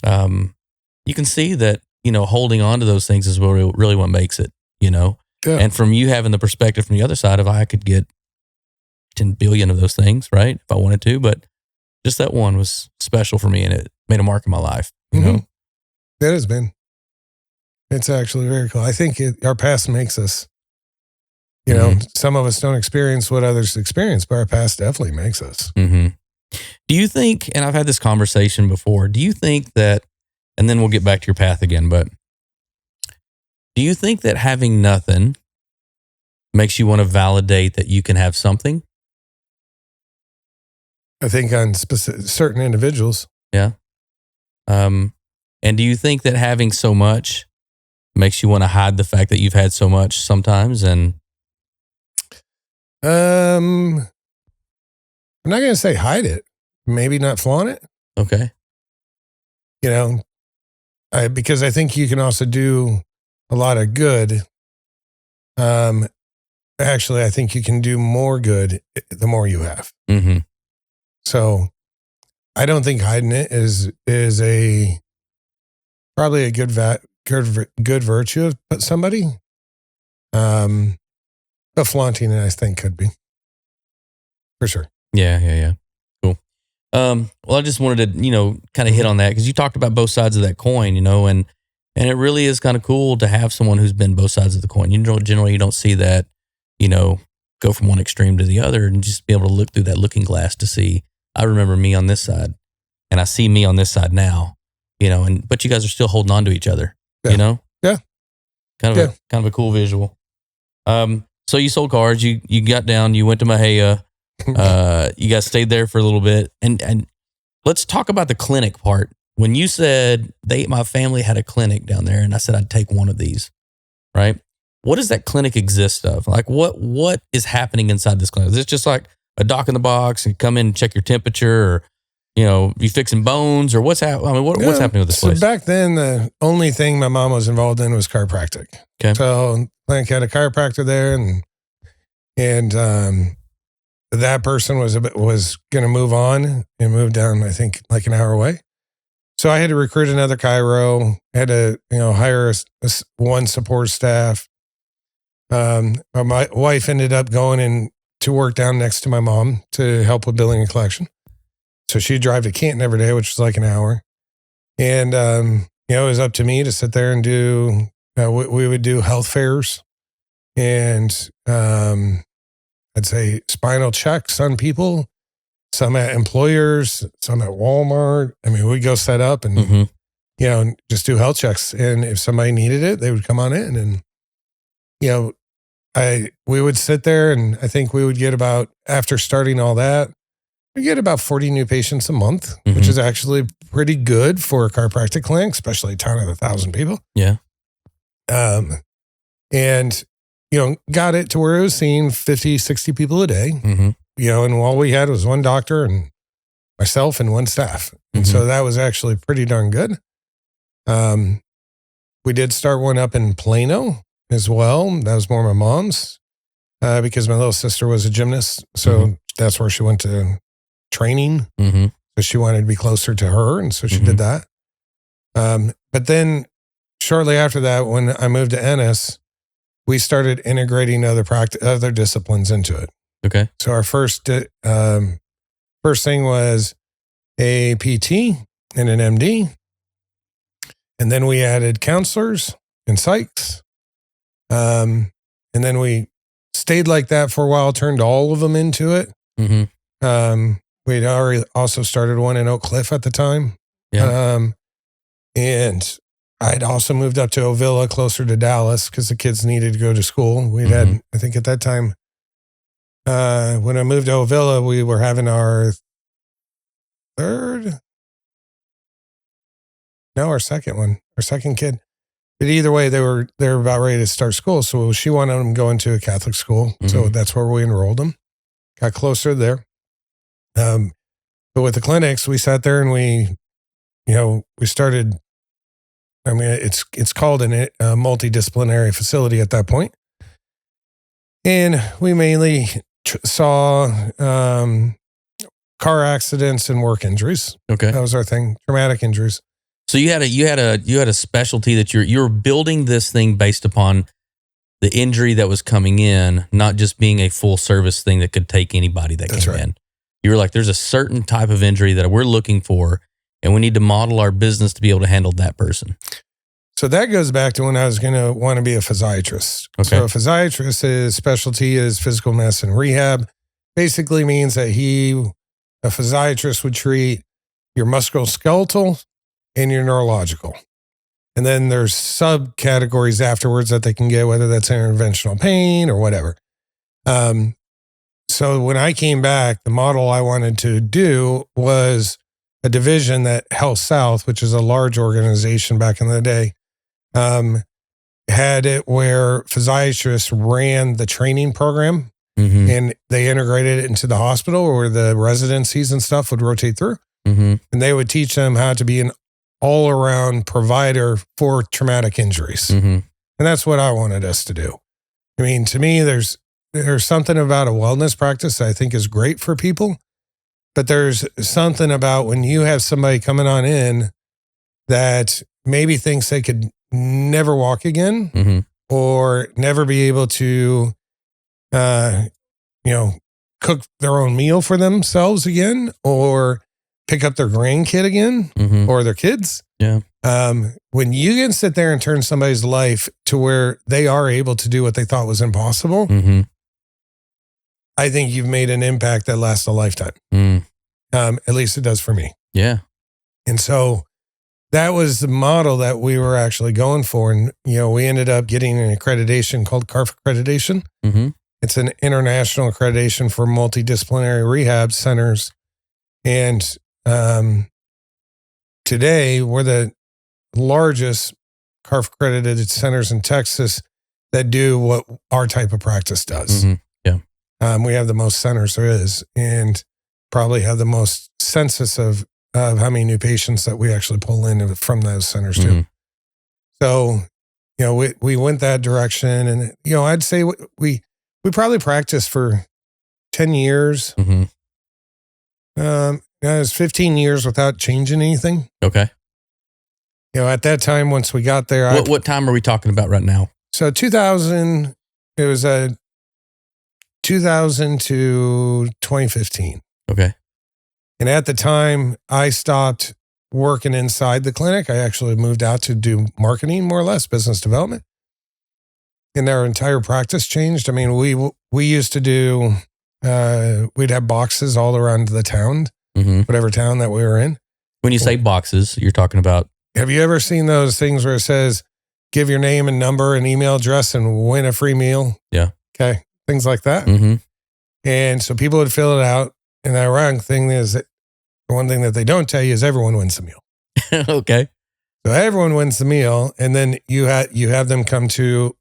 you can see that, holding on to those things is really what makes it, Yeah. And from you having the perspective from the other side of, I could get 10 billion of those things, right? If I wanted to, but just that one was special for me and it made a mark in my life, you know? It has been. It's actually very cool. I think our past makes us, some of us don't experience what others experience, but our past definitely makes us. Mm-hmm. Do you think, and I've had this conversation before, do you think that, and then we'll get back to your path again, but do you think that having nothing makes you want to validate that you can have something? I think on certain individuals. Yeah. And do you think that having so much makes you want to hide the fact that you've had so much sometimes? And I'm not going to say hide it. Maybe not flaunt it. Okay. Because I think you can also do a lot of good. Actually, I think you can do more good the more you have. Mm-hmm. So I don't think hiding it is probably a good virtue of somebody. But flaunting it, I think, could be. For sure. Yeah. Cool. Well, I just wanted to, kind of hit on that because you talked about both sides of that coin, and it really is kind of cool to have someone who's been both sides of the coin. Generally you don't see that, go from one extreme to the other and just be able to look through that looking glass to see, I remember me on this side and I see me on this side now, but you guys are still holding on to each other, Yeah. Yeah. Kind of a cool visual. So you sold cars, you got down, you went to Mahia, you guys stayed there for a little bit. And let's talk about the clinic part. When you said my family had a clinic down there and I said, I'd take one of these, right? What does that clinic exist of? Like what is happening inside this clinic? Is it just like a doc in the box and come in and check your temperature or, you fixing bones or what's happening? I mean, what's happening with this place? So back then, the only thing my mom was involved in was chiropractic. Okay. So clinic had a chiropractor there and that person was going to move on and move down, I think, like an hour away. So I had to recruit another chiro, had to, hire one support staff. My wife ended up going to work down next to my mom to help with billing and collection. So she'd drive to Canton every day, which was like an hour. And, it was up to me to sit there and do, we would do health fairs and, I'd say spinal checks on people, some at employers, some at Walmart. I mean, we'd go set up and, just do health checks. And if somebody needed it, they would come on in and, we would sit there and I think we would get after starting all that, we get about 40 new patients a month, which is actually pretty good for a chiropractic clinic, especially a town of 1,000 people. Yeah. And, got it to where it was seeing 50, 60 people a day, and all we had was one doctor and myself and one staff. And so that was actually pretty darn good. We did start one up in Plano as well. That was more my mom's because my little sister was a gymnast. So that's where she went to training. So she wanted to be closer to her. And so she did that. But then shortly after that, when I moved to Ennis, we started integrating other disciplines into it. Okay. So our first thing was a PT and an MD. And then we added counselors and psychs. And then we stayed like that for a while, turned all of them into it. We'd already also started one in Oak Cliff at the time. Yeah. And I'd also moved up to Ovilla, closer to Dallas, because the kids needed to go to school. We'd had, I think at that time, when I moved to Ovilla, we were having our second kid. But either way, they were about ready to start school. So she wanted them going to a Catholic school. So that's where we enrolled them. Got closer there. But with the clinics, we sat there and we started. I mean, it's called a multidisciplinary facility at that point. And we mainly saw car accidents and work injuries. Okay. That was our thing, traumatic injuries. So you had a specialty that you're building this thing based upon the injury that was coming in, not just being a full service thing that could take anybody that came in. You were like, there's a certain type of injury that we're looking for, and we need to model our business to be able to handle that person. So that goes back to when I was going to want to be a physiatrist. Okay. So a physiatrist's specialty is physical medicine rehab. Basically means that a physiatrist would treat your musculoskeletal and your neurological. And then there's subcategories afterwards that they can get, whether that's interventional pain or whatever. So when I came back, the model I wanted to do was a division that Health South, which is a large organization back in the day, had it where physiatrists ran the training program and they integrated it into the hospital where the residencies and stuff would rotate through. And they would teach them how to be an all-around provider for traumatic injuries. And that's what I wanted us to do. I mean, to me, there's something about a wellness practice that I think is great for people, but there's something about when you have somebody coming on in that maybe thinks they could never walk again or never be able to, cook their own meal for themselves again or pick up their grandkid again or their kids. Yeah. When you can sit there and turn somebody's life to where they are able to do what they thought was impossible, I think you've made an impact that lasts a lifetime. At least it does for me. Yeah. And so that was the model that we were actually going for. And, we ended up getting an accreditation called CARF accreditation. It's an international accreditation for multidisciplinary rehab centers. And today we're the largest CARF accredited centers in Texas that do what our type of practice does. We have the most centers there is and probably have the most census of how many new patients that we actually pull in from those centers too. So, we went that direction and, I'd say we probably practiced for 10 years. It was 15 years without changing anything. Okay. At that time, once we got there. What time are we talking about right now? So 2000, it was 2000 to 2015. Okay. And at the time, I stopped working inside the clinic. I actually moved out to do marketing, more or less, business development. And our entire practice changed. I mean, we used to do, we'd have boxes all around the town, whatever town that we were in. When you say boxes, you're talking about? Have you ever seen those things where it says, give your name and number and email address and win a free meal? Yeah. Okay. Things like that. And so people would fill it out. And the ironic thing is that the one thing that they don't tell you is everyone wins the meal. Okay. So everyone wins the meal. And then you have them come to,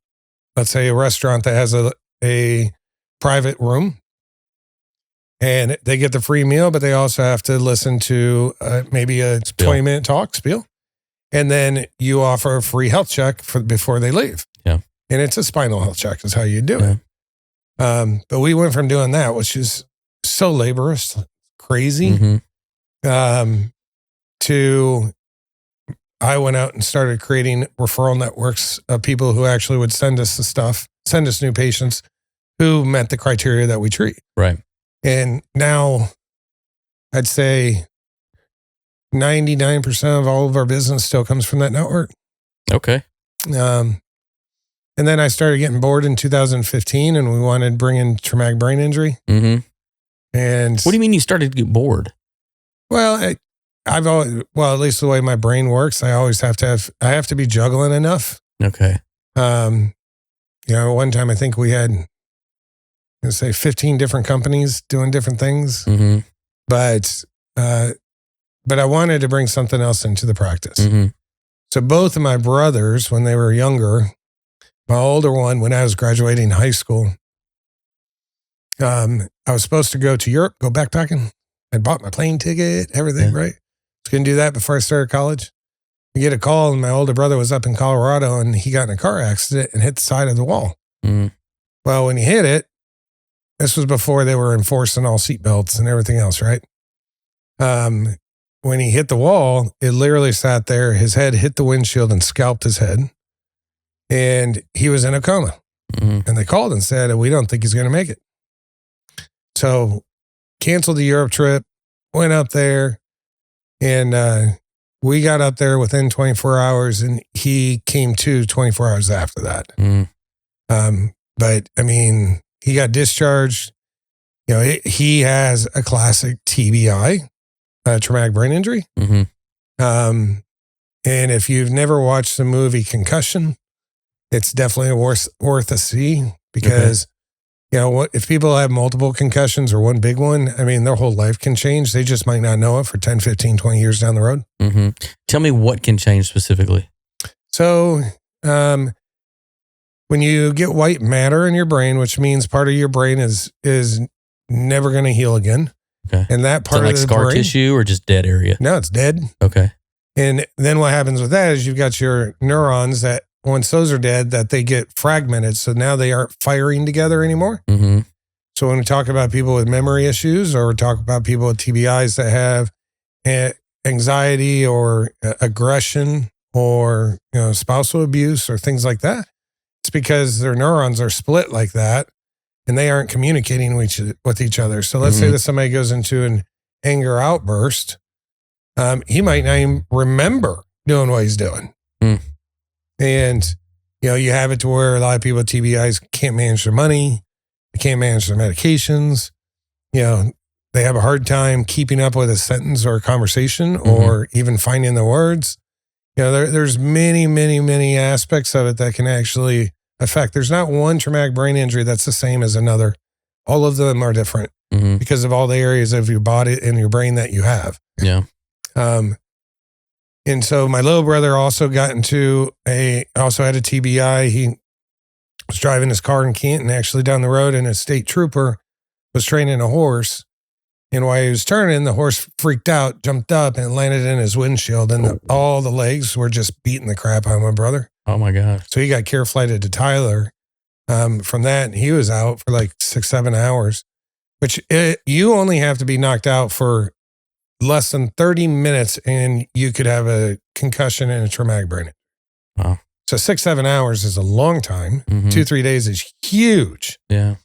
let's say, a restaurant that has a private room. And they get the free meal, but they also have to listen to maybe a 20-minute talk spiel. And then you offer a free health check before they leave. Yeah. And it's a spinal health check is how you do it. But we went from doing that, which is so laborious, crazy, to I went out and started creating referral networks of people who actually would send us the stuff, send us new patients who met the criteria that we treat. Right. And now I'd say 99% of all of our business still comes from that network. Okay. And then I started getting bored in 2015 and we wanted to bring in traumatic brain injury. And what do you mean you started to get bored? Well, I've always, at least the way my brain works, I always have to be juggling enough. Okay. One time I think we had, let's say 15 different companies doing different things, but I wanted to bring something else into the practice. So both of my brothers, when they were younger, my older one, when I was graduating high school, I was supposed to go to Europe, go backpacking. I bought my plane ticket, everything, right? I was going to do that before I started college. I get a call, and my older brother was up in Colorado, and he got in a car accident and hit the side of the wall. Mm. Well, when he hit it, this was before they were enforcing all seatbelts and everything else, right? When he hit the wall, it literally sat there. His head hit the windshield and scalped his head. And he was in a coma. Mm-hmm. And they called and said, we don't think he's going to make it. So canceled the Europe trip, went up there, and we got up there within 24 hours, and he came to 24 hours after that. Mm. But I mean, he got discharged. You know, he has a classic TBI, traumatic brain injury. Mm-hmm. And if you've never watched the movie Concussion, it's definitely worth a see, because, you know, what if people have multiple concussions or one big one, I mean, their whole life can change. They just might not know it for 10, 15, 20 years down the road. Mm-hmm. Tell me what can change specifically. So, when you get white matter in your brain, which means part of your brain is never going to heal again. Okay. And that part like of the scar brain, tissue or just dead area? No, it's dead. Okay. And then what happens with that is you've got your neurons that once those are dead, that they get fragmented. So now they aren't firing together anymore. Mm-hmm. So when we talk about people with memory issues, or we talk about people with TBIs that have anxiety or aggression or, you know, spousal abuse or things like that, it's because their neurons are split like that and they aren't communicating with each other. So let's say that somebody goes into an anger outburst. He might not even remember doing what he's doing. Mm. And, you know, you have it to where a lot of people with TBIs can't manage their money. They can't manage their medications. You know, they have a hard time keeping up with a sentence or a conversation, or even finding the words. You know, there's many, many, many aspects of it that can actually affect. There's not one traumatic brain injury that's the same as another. All of them are different because of all the areas of your body and your brain that you have. Yeah. And so my little brother also got also had a TBI. He was driving his car in Canton, actually down the road, and a state trooper was training a horse. And while he was turning, the horse freaked out, jumped up, and landed in his windshield. And all the legs were just beating the crap out of my brother. Oh, my God. So he got care flighted to Tyler from that. And he was out for like 6-7 hours, which you only have to be knocked out for less than 30 minutes and you could have a concussion and a traumatic brain injury. Wow. So 6-7 hours is a long time. 2-3 days is huge. Yeah.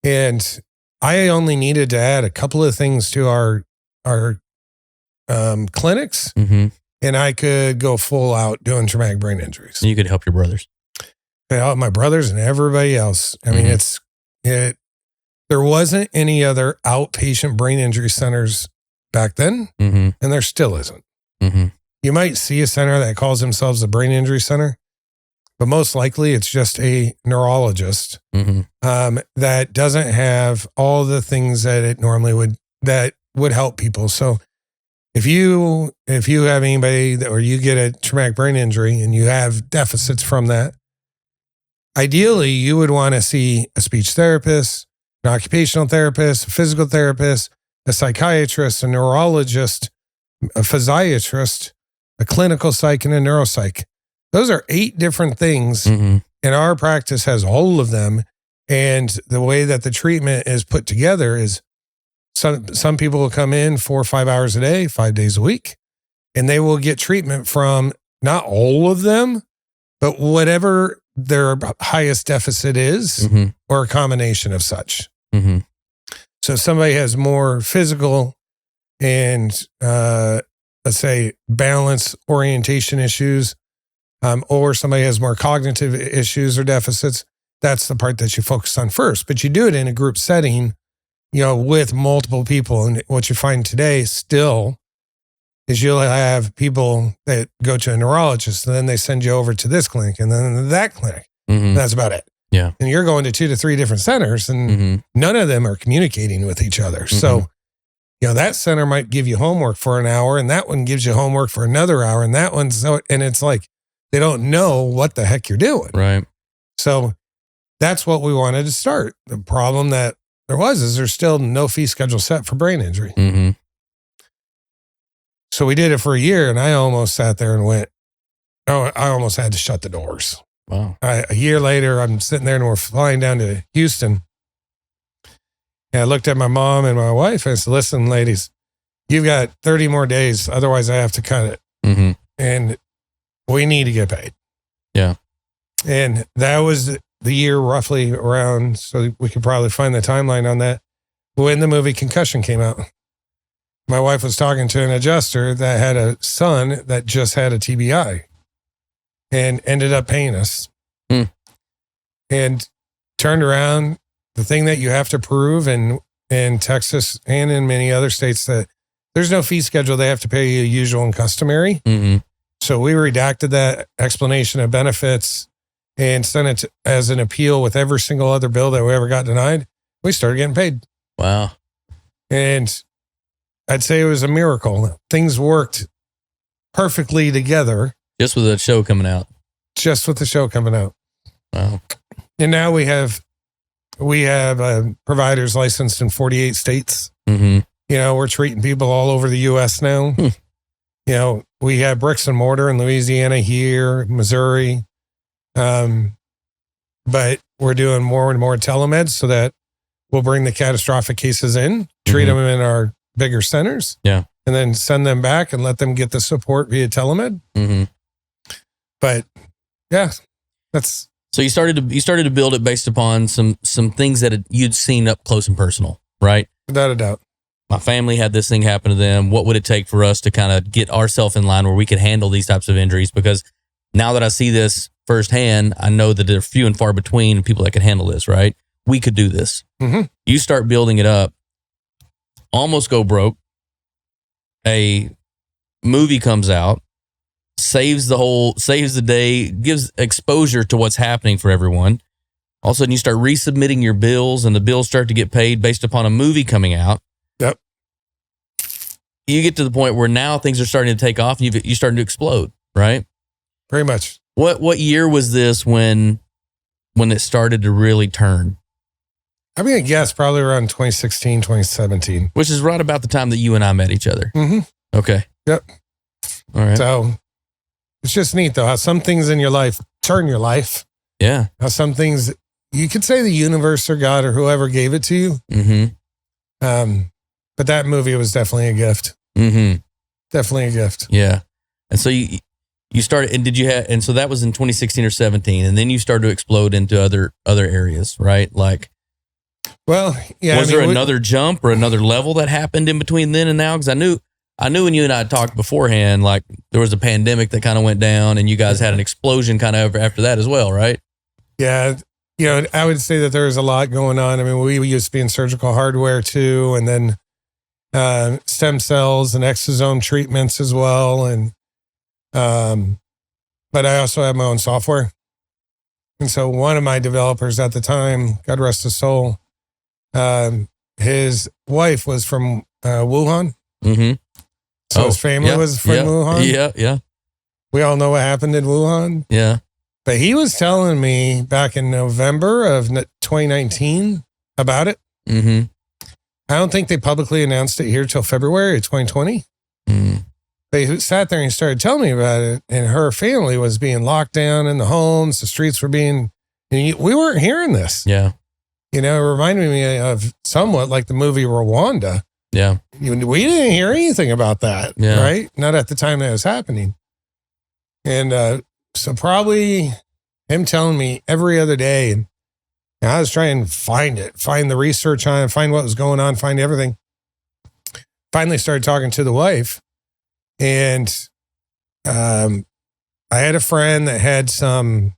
And I only needed to add a couple of things to our clinics, and I could go full out doing traumatic brain injuries. And you could help your brothers. I help my brothers and everybody else. I mean, there wasn't any other outpatient brain injury centers back then, and there still isn't. You might see a center that calls themselves a brain injury center, but most likely it's just a neurologist that doesn't have all the things that it normally would help people. So if you have anybody or you get a traumatic brain injury and you have deficits from that, ideally you would want to see a speech therapist, an occupational therapist, a physical therapist, a psychiatrist, a neurologist, a physiatrist, a clinical psych, and a neuropsych. Those are 8 different things, and our practice has all of them. And the way that the treatment is put together is some people will come in 4 or 5 hours a day, 5 days a week, and they will get treatment from not all of them, but whatever their highest deficit is, or a combination of such. So if somebody has more physical and, let's say, balance orientation issues, or somebody has more cognitive issues or deficits, that's the part that you focus on first. But you do it in a group setting, you know, with multiple people. And what you find today still is you'll have people that go to a neurologist, and then they send you over to this clinic and then that clinic. That's about it. Yeah. And you're going to 2 to 3 different centers, and none of them are communicating with each other. So, that center might give you homework for an hour, and that one gives you homework for another hour, and that one's and it's like they don't know what the heck you're doing. Right. So that's what we wanted to start. The problem that there is there's still no fee schedule set for brain injury. Mm-hmm. So we did it for a year, and I almost sat there and went, I almost had to shut the doors. Wow. A year later, I'm sitting there and we're flying down to Houston. And I looked at my mom and my wife and I said, listen, ladies, you've got 30 more days. Otherwise, I have to cut it. Mm-hmm. And we need to get paid. Yeah. And that was the year roughly around, so we could probably find the timeline on that, when the movie Concussion came out. My wife was talking to an adjuster that had a son that just had a TBI and ended up paying us. And turned around, the thing that you have to prove in Texas and in many other states, that there's no fee schedule. They have to pay you usual and customary. Mm-hmm. So we redacted that explanation of benefits and sent it as an appeal with every single other bill that we ever got denied. We started getting paid. Wow. And I'd say it was a miracle. Things worked perfectly together. Just with the show coming out. Wow. And now we have providers licensed in 48 states. Mm-hmm. We're treating people all over the U.S. now. We have bricks and mortar in Louisiana, here, Missouri. But we're doing more and more telemeds so that we'll bring the catastrophic cases in, treat them in our bigger centers. Yeah. And then send them back and let them get the support via telemed. Mm-hmm. But yeah, that's. So you started to build it based upon some things that you'd seen up close and personal, right? Without a doubt. My family had this thing happen to them. What would it take for us to kind of get ourselves in line where we could handle these types of injuries? Because now that I see this firsthand, I know that there are few and far between people that can handle this, right? We could do this. Mm-hmm. You start building it up, almost go broke. A movie comes out, saves the day, gives exposure to what's happening for everyone. All of a sudden you start resubmitting your bills and the bills start to get paid based upon a movie coming out. Yep. You get to the point where now things are starting to take off and you're starting to explode, right? Very much. What year was this when it started to really turn? I'm going to guess probably around 2016, 2017. Which is right about the time that you and I met each other. Mm-hmm. Okay. Yep. All right. So it's just neat though, how some things in your life turn your life. Yeah. How some things, you could say the universe or God or whoever gave it to you. Mm-hmm. But that movie was definitely a gift. Mm-hmm. Definitely a gift. Yeah. And so you started, and so that was in 2016 or 17, and then you started to explode into other areas, right? Like, well, yeah. Was there another jump or another level that happened in between then and now? Because I knew when you and I talked beforehand, like there was a pandemic that kind of went down, and you guys had an explosion kind of after that as well, right? Yeah. I would say that there was a lot going on. I mean, we used to be in surgical hardware too, and then stem cells and exosome treatments as well. And, but I also have my own software. And so one of my developers at the time, God rest his soul, his wife was from Wuhan. Mm-hmm. So his family was from Wuhan. Yeah, yeah. We all know what happened in Wuhan. Yeah. But he was telling me back in November of 2019 about it. Mm-hmm. I don't think they publicly announced it here till February of 2020. Mm. But he sat there and he started telling me about it. And her family was being locked down in the homes. The streets were being, we weren't hearing this. Yeah. It reminded me of somewhat like the movie Rwanda. Yeah. We didn't hear anything about that. Yeah. Right? Not at the time that was happening. And so probably him telling me every other day, and I was trying to find the research on it, find what was going on, find everything. Finally started talking to the wife, and I had a friend that had some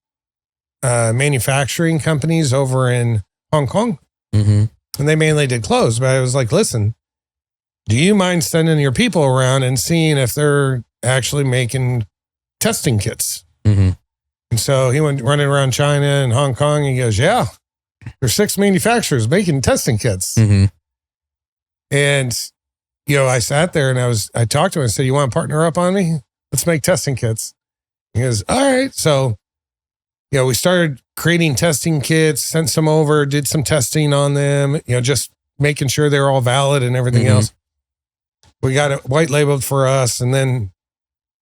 manufacturing companies over in Hong Kong, mm-hmm. and they mainly did clothes. But I was like, listen, do you mind sending your people around and seeing if they're actually making testing kits? Mm-hmm. And so he went running around China and Hong Kong, and he goes, yeah, there's 6 manufacturers making testing kits. Mm-hmm. And I sat there and I talked to him and said, "You want to partner up on me? Let's make testing kits." He goes, "All right." So, we started creating testing kits, sent some over, did some testing on them, just making sure they're all valid and everything else. We got it white labeled for us. And then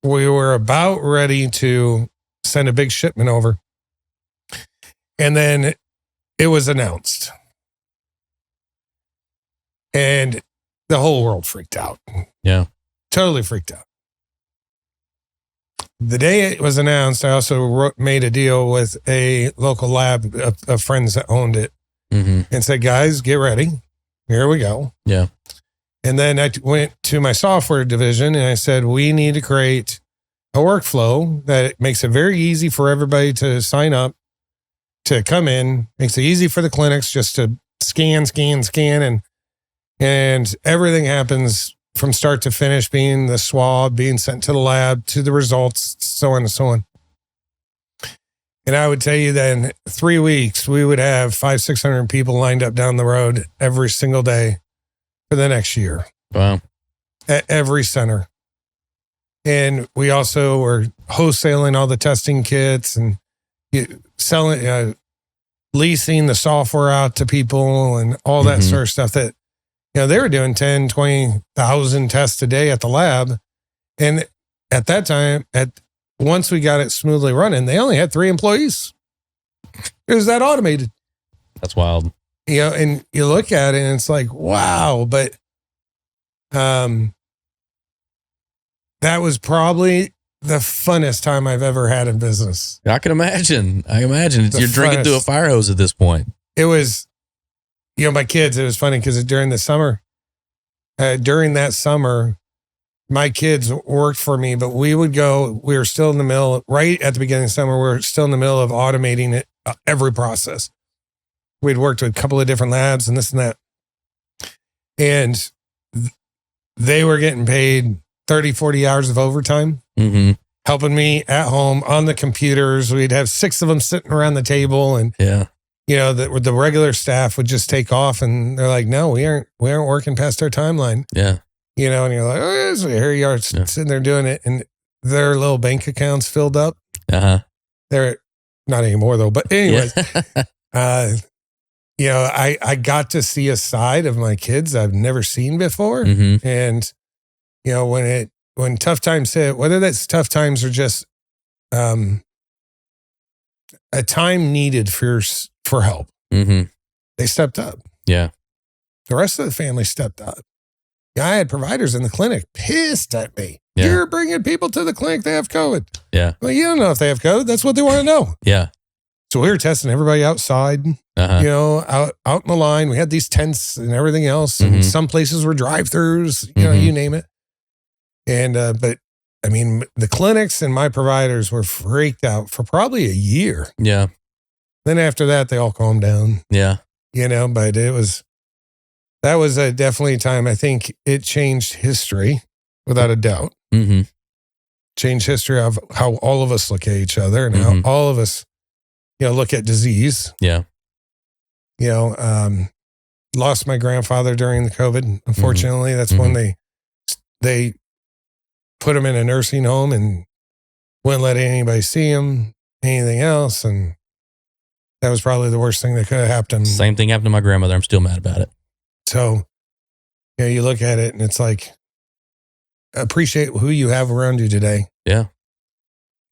we were about ready to send a big shipment over. And then it was announced. And the whole world freaked out. Yeah. Totally freaked out. The day it was announced, I also made a deal with a local lab of friends that owned it and said, "Guys, get ready. Here we go." Yeah. And then I went to my software division and I said, "We need to create a workflow that makes it very easy for everybody to sign up, to come in, makes it easy for the clinics just to scan, and everything happens from start to finish, being the swab, being sent to the lab, to the results, so on and so on." And I would tell you that in 3 weeks, we would have 500-600 people lined up down the road every single day for the next year. Wow. At every center. And we also were wholesaling all the testing kits and selling, leasing the software out to people and all that sort of stuff that, they were doing 10, 20,000 tests a day at the lab. And at that time, once we got it smoothly running, they only had 3 employees. It was that automated. That's wild. And you look at it and it's like, wow. But that was probably the funnest time I've ever had in business. I can imagine. You're drinking through a fire hose at this point. It was, my kids, it was funny because during that summer, my kids worked for me, but we were still in the middle, right at the beginning of summer, we were still in the middle of automating it, every process. We'd worked with a couple of different labs and this and that. And they were getting paid 30, 40 hours of overtime, helping me at home on the computers. We'd have 6 of them sitting around the table and, the regular staff would just take off and they're like, "No, we aren't working past our timeline." Yeah. And you're like, "Oh, so here you are sitting there doing it." And their little bank accounts filled up. They're not anymore though, but anyways, I got to see a side of my kids I've never seen before. And, when tough times hit, whether that's tough times or just a time needed for help, they stepped up. Yeah. The rest of the family stepped up. I had providers in the clinic pissed at me. Yeah. "You're bringing people to the clinic, they have COVID." Yeah. Well, you don't know if they have COVID. That's what they want to know. Yeah. So we were testing everybody outside, out in the line. We had these tents and everything else. And some places were drive-throughs, you name it. And, but I mean, the clinics and my providers were freaked out for probably a year. Yeah. Then after that, they all calmed down. Yeah. But that was definitely a time. I think it changed history without a doubt. Changed history of how all of us look at each other and how all of us, look at disease. Yeah. Lost my grandfather during the COVID. Unfortunately, that's when they put him in a nursing home and wouldn't let anybody see him, anything else. And that was probably the worst thing that could have happened. Same thing happened to my grandmother. I'm still mad about it. So, you look at it and it's like, appreciate who you have around you today. Yeah.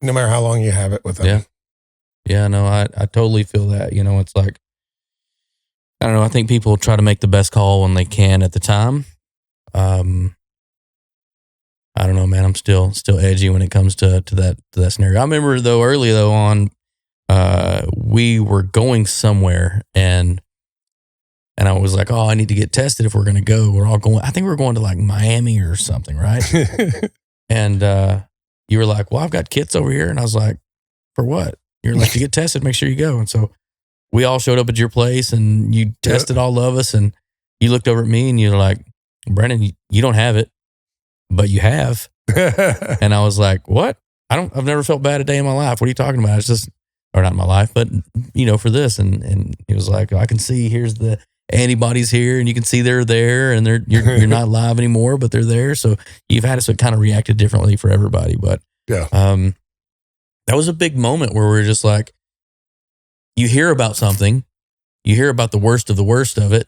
No matter how long you have it with them. Yeah. Yeah, no, I totally feel that. It's like, I don't know. I think people try to make the best call when they can at the time. I don't know, man. I'm still edgy when it comes to that scenario. I remember early on, we were going somewhere and I was like, "Oh, I need to get tested if we're going to go." We're all going. I think we were going to like Miami or something, right? And you were like, "Well, I've got kits over here," and I was like, "For what?" You're like, "To get tested, make sure you go." And so we all showed up at your place and you tested all of us, and you looked over at me and you're like, "Brennan, you don't have it, but you have." And I was like, "What? I've never felt bad a day in my life. What are you talking about?" It's just, or not in my life, but for this. And he was like, "I can see, here's the antibodies here, and you can see they're there, and you're not live anymore, but they're there. So you've had it, so it kind of reacted differently for everybody. But yeah, that was a big moment where we're just like, you hear about something, you hear about the worst of it,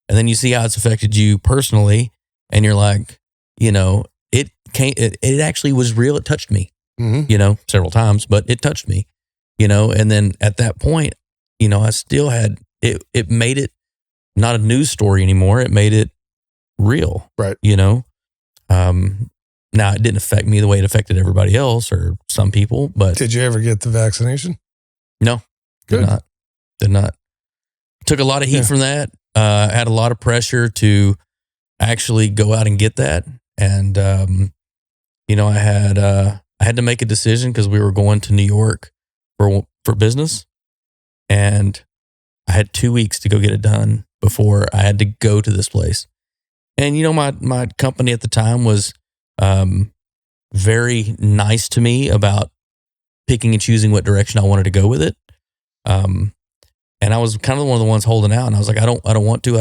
and then you see how it's affected you personally, and you're like, it actually was real. It touched me, several times, but it touched me, and then at that point, I still had, it made it not a news story anymore. It made it real. Right. Now it didn't affect me the way it affected everybody else or some people, but. Did you ever get the vaccination? No, did not. Took a lot of heat from that. Had a lot of pressure to actually go out and get that. And, I had to make a decision because we were going to New York for business, and I had 2 weeks to go get it done before I had to go to this place. And, my company at the time was very nice to me about picking and choosing what direction I wanted to go with it. And I was kind of one of the ones holding out, and I was like, I don't want to.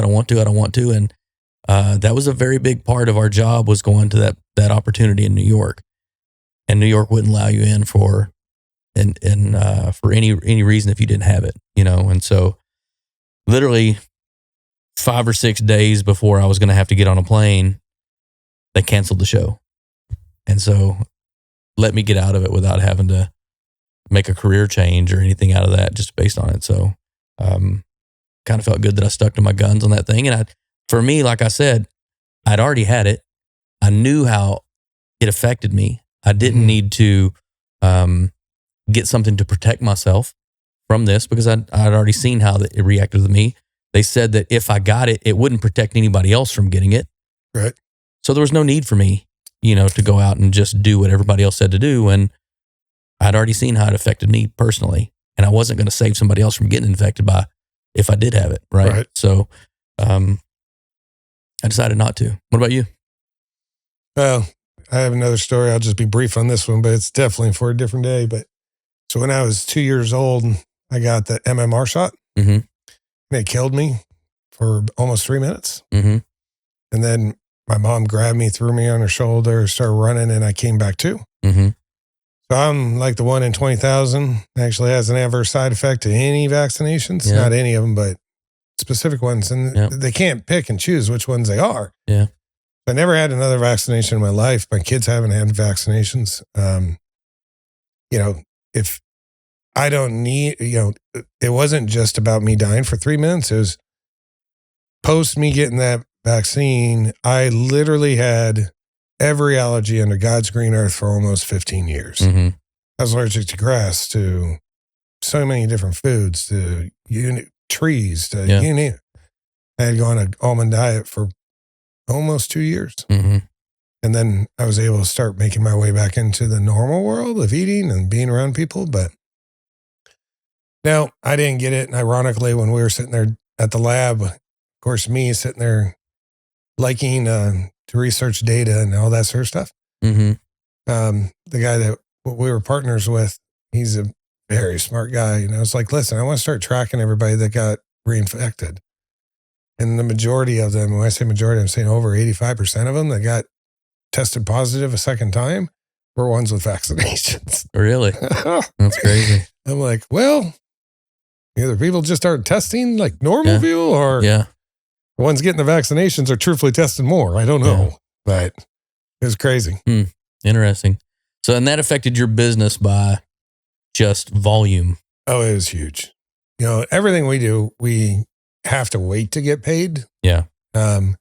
And that was a very big part of our job, was going to that opportunity in New York. And New York wouldn't allow you in for any reason if you didn't have it, And so literally 5 or 6 days before I was going to have to get on a plane, they canceled the show. And so let me get out of it without having to make a career change or anything out of that just based on it. So kind of felt good that I stuck to my guns on that thing. And for me, like I said, I'd already had it. I knew how it affected me. I didn't need to get something to protect myself from this because I'd already seen how it reacted to me. They said that if I got it, it wouldn't protect anybody else from getting it. Right. So there was no need for me, to go out and just do what everybody else said to do. And I'd already seen how it affected me personally. And I wasn't going to save somebody else from getting infected if I did have it. Right. So I decided not to. What about you? Well, I have another story. I'll just be brief on this one, but it's definitely for a different day. But so when I was 2 years old, I got the MMR shot. Mm-hmm. And it killed me for almost 3 minutes. Mm-hmm. And then my mom grabbed me, threw me on her shoulder, started running, and I came back too. Mm-hmm. So I'm like the 1 in 20,000 actually has an adverse side effect to any vaccinations. Yeah. Not any of them, but specific ones. And they can't pick and choose which ones they are. Yeah. I never had another vaccination in my life. My kids haven't had vaccinations. If I don't need, it wasn't just about me dying for 3 minutes. It was post me getting that vaccine. I literally had every allergy under God's green earth for almost 15 years. Mm-hmm. I was allergic to grass, to so many different foods, to trees, to you name it. I had gone on an almond diet for almost 2 years. Mm-hmm. And then I was able to start making my way back into the normal world of eating and being around people. But no, I didn't get it. And ironically, when we were sitting there at the lab, of course, me sitting there liking to research data and all that sort of stuff. Mm-hmm. The guy that we were partners with, he's a very smart guy. And I was like, listen, I want to start tracking everybody that got reinfected. And the majority of them, when I say majority, I'm saying over 85% of them that got tested positive a second time were ones with vaccinations. Really? That's crazy. I'm like, well, either people just aren't testing like normal people, or the ones getting the vaccinations are truthfully testing more. I don't know, but it was crazy. Interesting. So, and that affected your business by just volume. Oh, it was huge. Everything we do, we have to wait to get paid. Yeah. And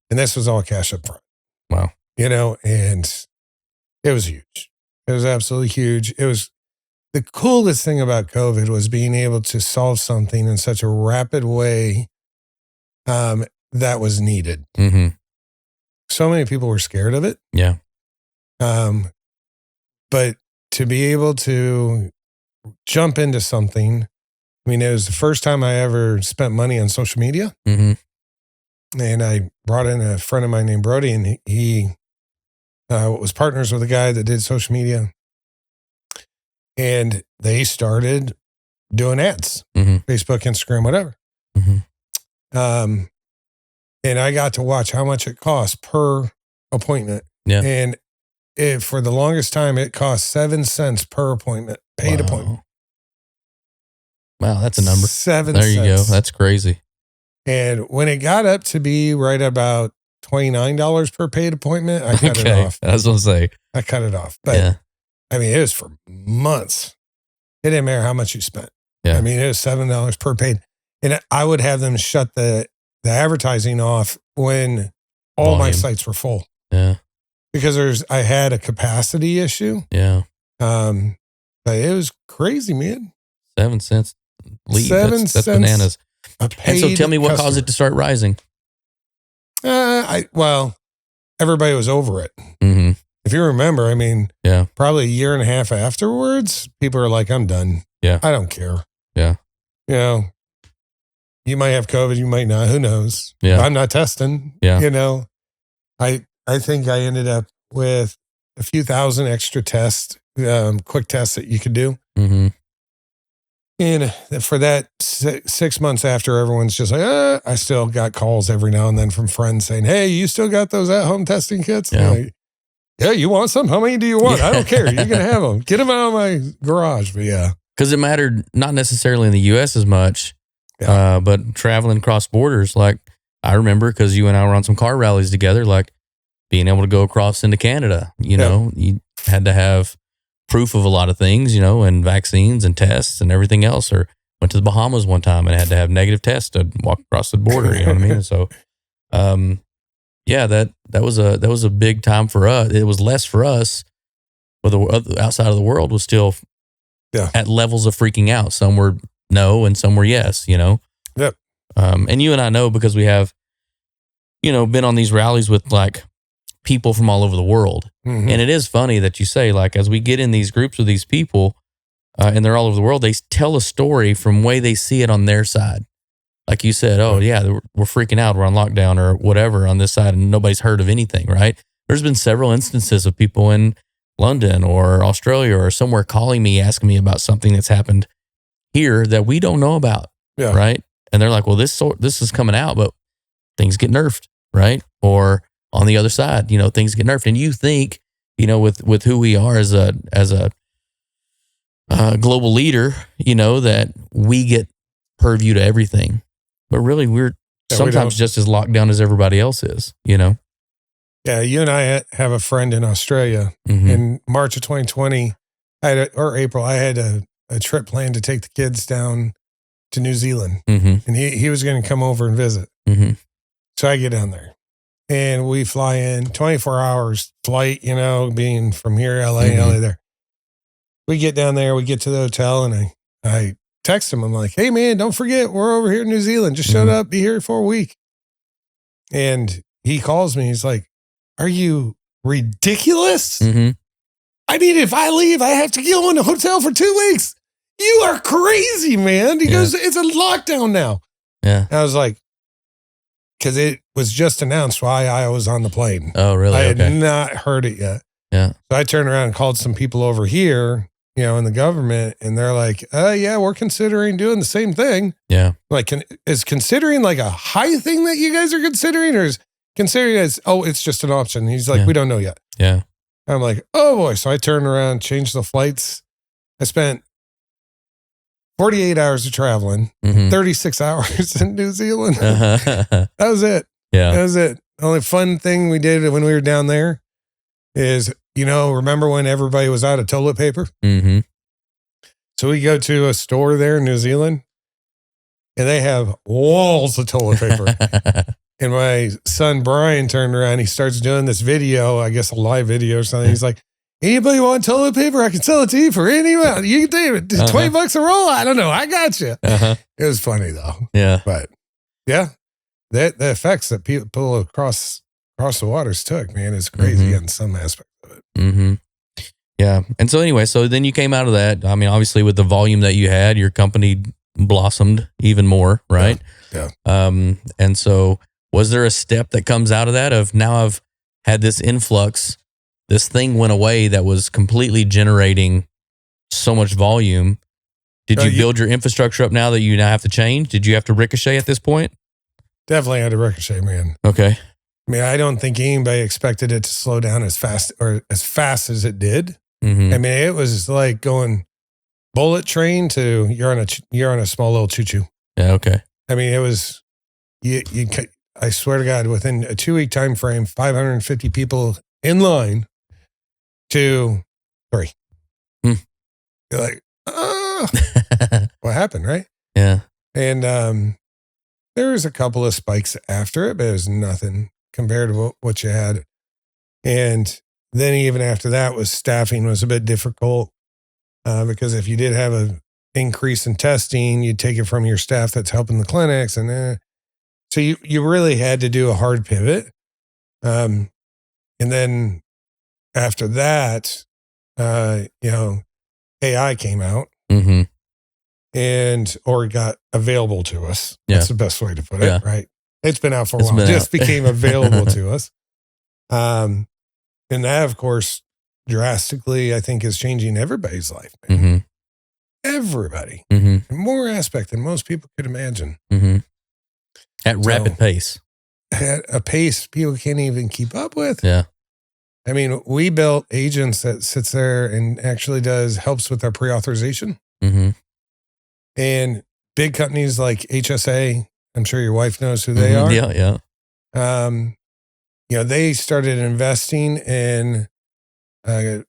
this was all cash up front. Wow. And it was huge. It was absolutely huge. It was the coolest thing about COVID was being able to solve something in such a rapid way that was needed. Mm-hmm. So many people were scared of it. Yeah. But to be able to jump into something, I mean, it was the first time I ever spent money on social media. Mm-hmm. And I brought in a friend of mine named Brody, and he was partners with a guy that did social media. And they started doing ads, Facebook, Instagram, whatever. Mm-hmm. And I got to watch how much it costs per appointment. Yeah. And for the longest time, it cost 7 cents per appointment, paid appointment. Wow, that's a number. 7 there cents. You go. That's crazy. And when it got up to be right about $29 per paid appointment, I cut it off. I was going to say. I cut it off. But I mean, it was for months. It didn't matter how much you spent. Yeah. I mean, it was $7 per paid. And I would have them shut the advertising off when all my sites were full. Yeah. Because I had a capacity issue. Yeah. But it was crazy, man. 7 cents lead. 7 that's cents. bananas. And so tell me what caused it to start rising. Well, everybody was over it. Mm-hmm. If you remember, I mean, probably a year and a half afterwards, people are like, I'm done. Yeah. I don't care. Yeah. You know, you might have COVID, you might not, who knows? Yeah. I'm not testing. Yeah. You know, I think I ended up with a few thousand extra tests, quick tests that you could do. Mm-hmm. And for that 6 months after, everyone's just like, I still got calls every now and then from friends saying, hey, you still got those at-home testing kits? Yeah. Like, yeah, you want some? How many do you want? I don't care. You're going to have them. Get them out of my garage. But yeah. Because it mattered not necessarily in the U.S. as much, but traveling across borders. Like, I remember because you and I were on some car rallies together, like being able to go across into Canada, you know, you had to have proof of a lot of things, you know, and vaccines and tests and everything else. Or went to the Bahamas one time and had to have negative tests to walk across the border. You know what I mean? So, that was a big time for us. It was less for us, but the outside of the world was still at levels of freaking out. Some were no, and some were yes. You know. Yep. And you and I know because we have, you know, been on these rallies with like people from all over the world. Mm-hmm. And it is funny that you say, like, as we get in these groups with these people, and they're all over the world, they tell a story from way they see it on their side. Like you said, we're freaking out, we're on lockdown or whatever on this side, and nobody's heard of anything, right? There's been several instances of people in London or Australia or somewhere calling me, asking me about something that's happened here that we don't know about, right? And they're like, well, this is coming out, but things get nerfed, right? Or on the other side, you know, things get nerfed. And you think, you know, with who we are as a global leader, you know, that we get purview to everything. But really, we're sometimes just as locked down as everybody else is, you know? Yeah, you and I have a friend in Australia. Mm-hmm. In March of 2020, or April, I had a trip planned to take the kids down to New Zealand. Mm-hmm. And he was going to come over and visit. Mm-hmm. So I get down there. And we fly in, 24 hours flight, you know, being from here, LA, mm-hmm. LA there. We get down there, we get to the hotel, and I text him. I'm like, hey, man, don't forget, we're over here in New Zealand. Just showed up, be here for a week. And he calls me. He's like, are you ridiculous? Mm-hmm. I mean, if I leave, I have to go in the hotel for 2 weeks. You are crazy, man. He goes, it's a lockdown now. Yeah. And I was like, because it was just announced why I was on the plane. Oh, really? I had not heard it yet. Yeah. So I turned around and called some people over here, you know, in the government, and they're like, yeah, we're considering doing the same thing. Yeah. Like, is considering like a high thing that you guys are considering, or is considering as, it's just an option? He's like, we don't know yet. Yeah. I'm like, oh boy. So I turned around, changed the flights. I spent 48 hours of traveling, 36 hours in New Zealand. That was it. Yeah. That was it. The only fun thing we did when we were down there is, you know, remember when everybody was out of toilet paper? Mm-hmm. So we go to a store there in New Zealand, and they have walls of toilet paper. And my son, Brian, turned around. He starts doing this video, I guess a live video or something. He's like, anybody want toilet paper? I can sell it to you for any amount. You can take it. $20 a roll. I don't know. I got you. It was funny though. Yeah. But yeah, the effects that people across the waters took, man, is crazy in some aspect of it. Mm-hmm. Yeah. And so anyway, so then you came out of that. I mean, obviously with the volume that you had, your company blossomed even more, right? Yeah. And so was there a step that comes out of that of now I've had this influx, this thing went away that was completely generating so much volume. Did you build your infrastructure up now that you now have to change? Did you have to Ricochet at this point? Definitely had a Ricochet, man. Okay. I mean, I don't think anybody expected it to slow down as fast as it did. Mm-hmm. I mean, it was like going bullet train to you're on a small little choo-choo. Yeah. Okay. I mean, it was I swear to God, within a 2-week time frame, 550 people in line to 3. You're like, what happened, right? Yeah. And there was a couple of spikes after it, but it was nothing compared to what you had. And then even after that staffing was a bit difficult because if you did have an increase in testing, you'd take it from your staff that's helping the clinics. And so you really had to do a hard pivot. And then after that, AI came out. Mm-hmm. Or it got available to us. Yeah. That's the best way to put it, right? It's been out for a while. It just became available to us. And that, of course, drastically, I think, is changing everybody's life. Man. Mm-hmm. Everybody. Mm-hmm. More aspect than most people could imagine. Mm-hmm. At rapid pace. At a pace people can't even keep up with. Yeah. I mean, we built agents that sits there and actually helps with our pre-authorization. Mm-hmm. And big companies like HSA, I'm sure your wife knows who they are. Yeah, yeah. They started investing in AI,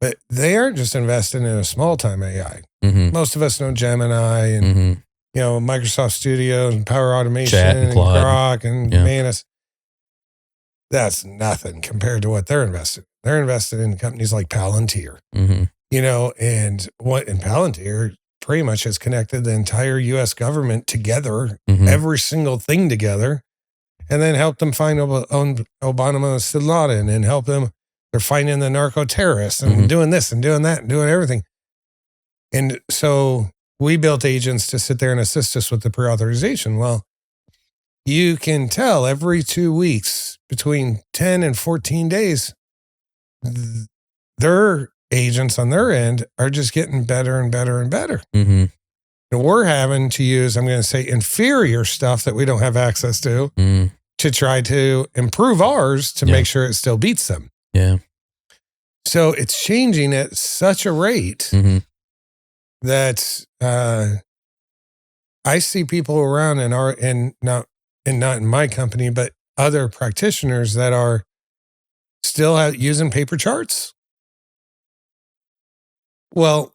but they aren't just investing in a small time AI. Mm-hmm. Most of us know Gemini and Microsoft Studios and Power Automation Chat and Claude. Grok and Manus. That's nothing compared to what they're invested. They're invested in companies like Palantir. Mm-hmm. And what in Palantir pretty much has connected the entire U.S. government together, every single thing together, and then helped them find Obama bin Laden and help them. They're finding the narco terrorists and doing this and doing that and doing everything. And so we built agents to sit there and assist us with the pre-authorization. Well, you can tell every 2 weeks, between 10 and 14 days, their agents on their end are just getting better and better and better. Mm-hmm. And we're having to use, I'm going to say, inferior stuff that we don't have access to try to improve ours to make sure it still beats them. Yeah. So it's changing at such a rate that I see people around not in my company, but other practitioners that are still using paper charts. Well,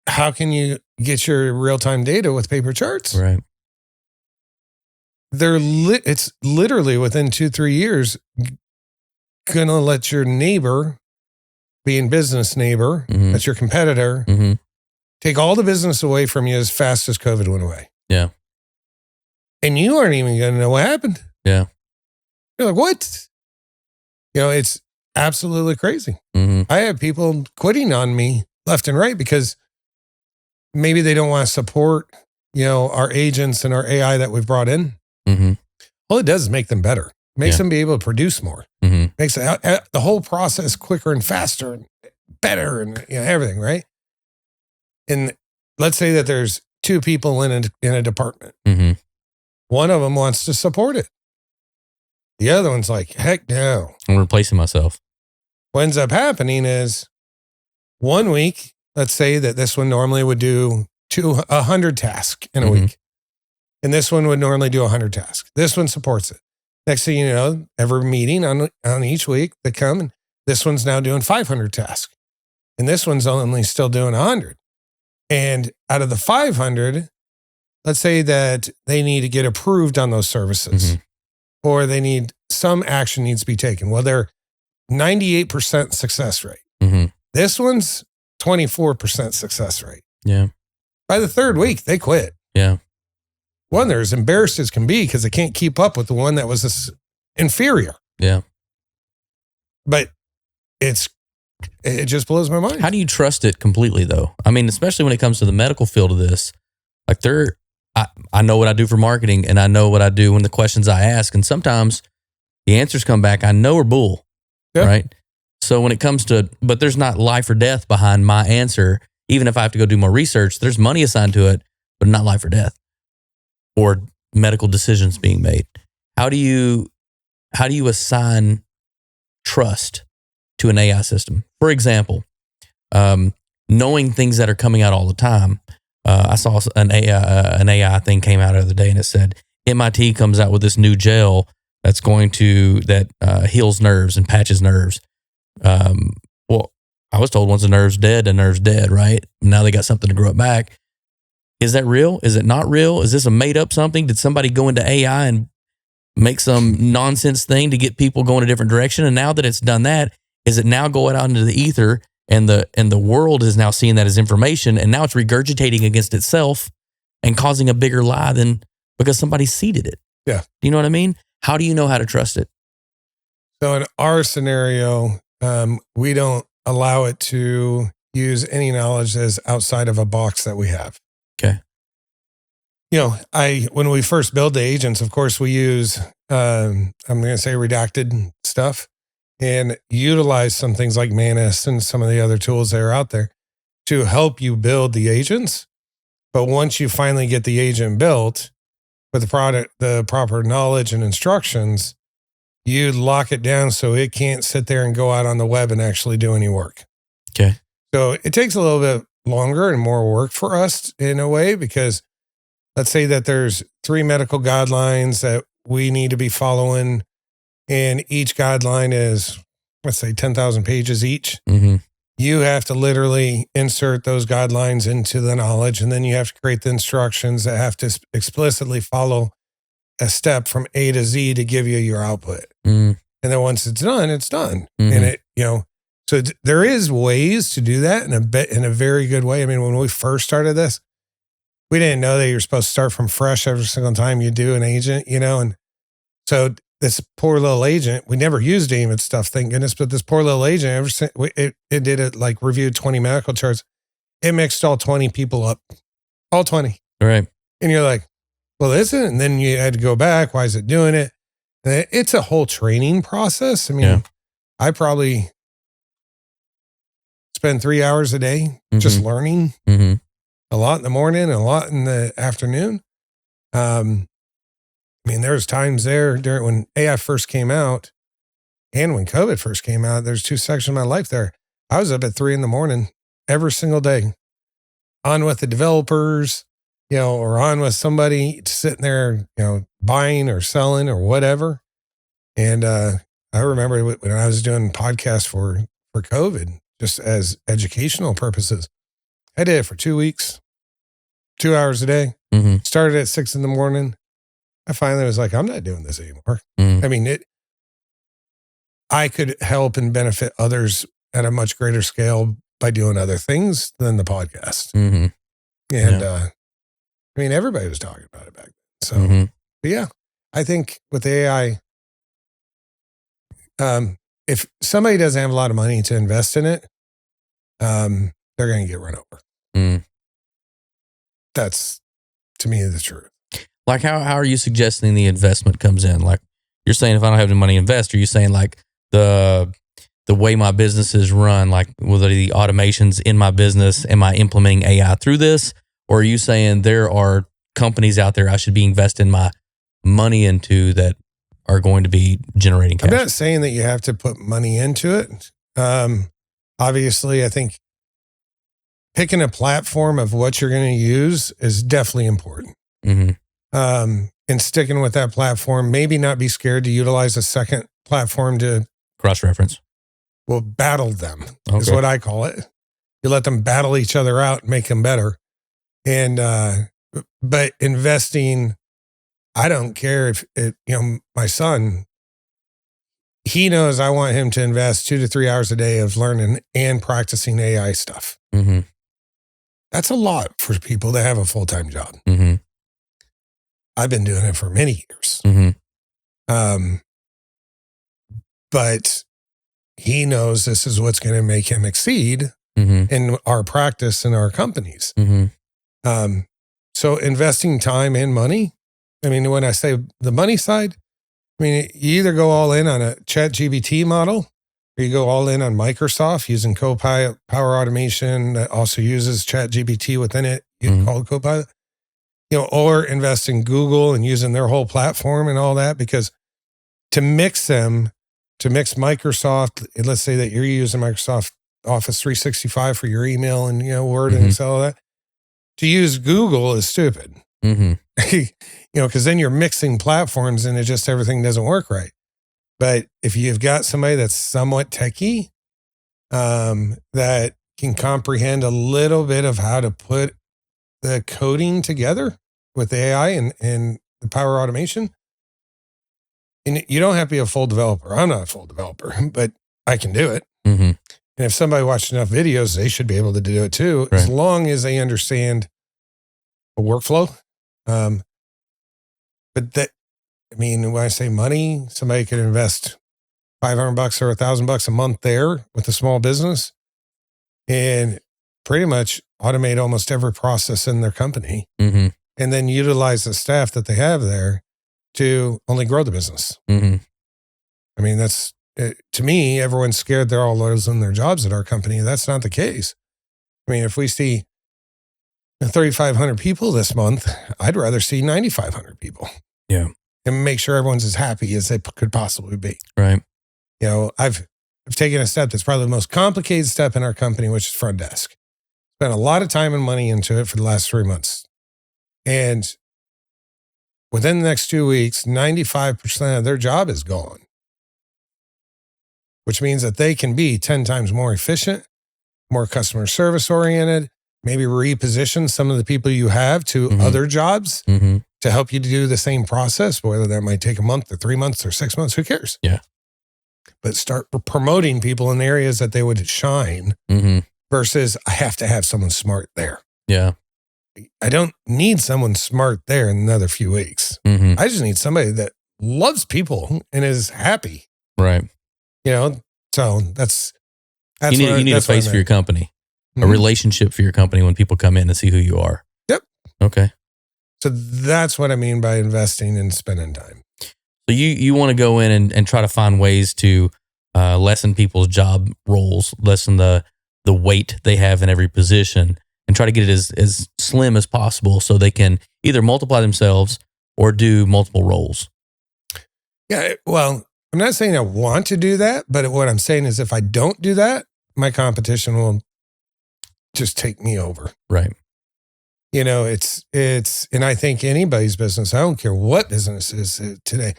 how can you get your real-time data with paper charts? Right. It's literally within 2-3 years going to let your neighbor, being business neighbor, that's your competitor, take all the business away from you as fast as COVID went away. Yeah. And you aren't even going to know what happened. Yeah. You're like, what? It's absolutely crazy. I have people quitting on me left and right because maybe they don't want to support, our agents and our AI that we've brought in. All it does is make them better. Makes them be able to produce more. Makes the whole process quicker and faster and better and everything, right? And let's say that there's 2 people in a department. One of them wants to support it. The other one's like, heck no. I'm replacing myself. What ends up happening is 1 week, let's say that this one normally would do 100 tasks in a week. And this one would normally do 100 tasks. This one supports it. Next thing you know, every meeting on each week they come and this one's now doing 500 tasks. And this one's only still doing 100. And out of the 500, let's say that they need to get approved on those services or some action needs to be taken. Well, they're 98% success rate. This one's 24% success rate. Yeah. By the 3rd week, they quit. Yeah. One, they're as embarrassed as can be because they can't keep up with the one that was inferior. Yeah. But it just blows my mind. How do you trust it completely, though? I mean, especially when it comes to the medical field of this, like I know what I do for marketing and I know what I do when the questions I ask. And sometimes the answers come back, I know are bull, right? So when it comes to, but there's not life or death behind my answer. Even if I have to go do more research, there's money assigned to it, but not life or death. or medical decisions being made. How do you assign trust to an AI system? For example, knowing things that are coming out all the time. I saw an AI thing came out the other day, and it said MIT comes out with this new gel that's heals nerves and patches nerves. Well, I was told once a nerve's dead, right? Now they got something to grow it back. Is that real? Is it not real? Is this a made up something? Did somebody go into AI and make some nonsense thing to get people going a different direction? And now that it's done that, is it now going out into the ether and the world is now seeing that as information, and now it's regurgitating against itself and causing a bigger lie because somebody seeded it? Yeah. Do you know what I mean? How do you know how to trust it? So in our scenario, we don't allow it to use any knowledge that's outside of a box that we have. Okay. When we first build the agents, of course, we use, I'm going to say redacted stuff, and utilize some things like Manus and some of the other tools that are out there to help you build the agents. But once you finally get the agent built with the proper knowledge and instructions, you lock it down so it can't sit there and go out on the web and actually do any work. Okay. So it takes a little bit longer and more work for us in a way, because let's say that there's 3 medical guidelines that we need to be following, and each guideline is, let's say, 10,000 pages each. Mm-hmm. You have to literally insert those guidelines into the knowledge, and then you have to create the instructions that have to explicitly follow a step from A to Z to give you your output. Mm. And then once it's done, it's done. Mm-hmm. And so there is ways to do that in a very good way. I mean, when we first started this, we didn't know that you're supposed to start from fresh every single time you do an agent, and so this poor little agent, we never used AIM and stuff, thank goodness, but this poor little agent, it did it, like reviewed 20 medical charts. It mixed all 20 people up, all 20. All right. And you're like, well, isn't it? And then you had to go back. Why is it doing it? And it's a whole training process. I mean, I probably spend 3 hours a day just learning, a lot in the morning and a lot in the afternoon. I mean, there was times there during when AI first came out and when COVID first came out, there's 2 sections of my life there. I was up at 3 a.m. every single day, on with the developers, or on with somebody sitting there, buying or selling or whatever. And I remember when I was doing podcasts for COVID, just as educational purposes, I did it for 2 weeks, 2 hours a day. Started at 6 a.m. I finally was like, I'm not doing this anymore. I mean, I could help and benefit others at a much greater scale by doing other things than the podcast. And I mean, everybody was talking about it back then. So, but yeah, I think with AI, if somebody doesn't have a lot of money to invest in it, they're going to get run over. That's, to me, the truth. Like, how are you suggesting the investment comes in? Like, you're saying if I don't have any money to invest, are you saying like the way my business is run, like with the automations in my business, am I implementing AI through this? Or are you saying there are companies out there I should be investing my money into that are going to be generating cash? I'm not saying that you have to put money into it. Obviously, I think picking a platform of what you're going to use is definitely important. And sticking with that platform, maybe not be scared to utilize a second platform to cross-reference. Well, battle them is what I call it. You let them battle each other out and make them better. And, but investing, I don't care if my son, he knows I want him to invest 2 to 3 hours a day of learning and practicing AI stuff. That's a lot for people that have a full-time job. I've been doing it for many years. But he knows this is what's going to make him exceed in our practice and our companies. So investing time and money, I mean, when I say the money side, I mean, you either go all in on a ChatGPT model or you go all in on Microsoft using Copilot Power Automation that also uses ChatGPT within it, called Copilot. or invest in Google and using their whole platform and all that, because to mix Microsoft, let's say that you're using Microsoft Office 365 for your email and, Word and Excel, all that. To use Google is stupid. Because then you're mixing platforms and everything doesn't work right. But if you've got somebody that's somewhat techie, that can comprehend a little bit of how to put the coding together with the AI and the power automation, and you don't have to be a full developer. I'm not a full developer, but I can do it. And if somebody watched enough videos, they should be able to do it too, as long as they understand the workflow. But when I say money, somebody could invest $500 or $1,000 a month there with a small business and pretty much automate almost every process in their company, and then utilize the staff that they have there to only grow the business. That's, to me, everyone's scared they're all losing their jobs at our company. That's not the case. If we see 3,500 people this month, I'd rather see 9,500 people. Yeah. And make sure everyone's as happy as they could possibly be. Right. I've taken a step that's probably the most complicated step in our company, which is front desk. Spent a lot of time and money into it for the last 3 months. And within the next 2 weeks, 95% of their job is gone, which means that they can be 10 times more efficient, more customer service oriented, maybe reposition some of the people you have to other jobs to help you to do the same process, whether that might take a month or 3 months or 6 months, who cares? Yeah. But start promoting people in the areas that they would shine versus I have to have someone smart there. Yeah. I don't need someone smart there in another few weeks. I just need somebody that loves people and is happy. Right. So that's you need a face for your company, a relationship for your company when people come in and see who you are. Yep. Okay. So that's what I mean by investing and spending time. So you want to go in and try to find ways to lessen people's job roles, lessen the weight they have in every position, and try to get it as slim as possible so they can either multiply themselves or do multiple roles. Yeah, well, I'm not saying I want to do that, but what I'm saying is if I don't do that, my competition will just take me over. Right. It's, and I think anybody's business, I don't care what business is today,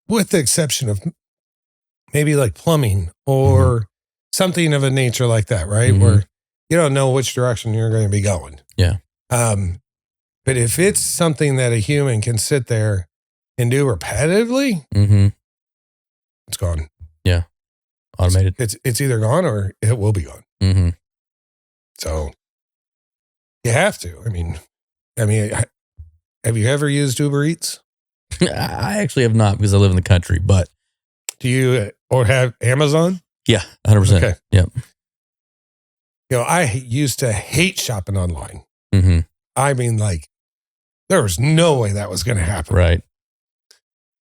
with the exception of maybe like plumbing or something of a nature like that, right? Where you don't know which direction you're going to be going. Yeah. But if it's something that a human can sit there and do repetitively, it's gone. Yeah. Automated. It's either gone or it will be gone. So you have to. Have you ever used Uber Eats? I actually have not because I live in the country, but. Do you or have Amazon? Yeah, 100%. Okay. Yep. I used to hate shopping online. There was no way that was going to happen. Right.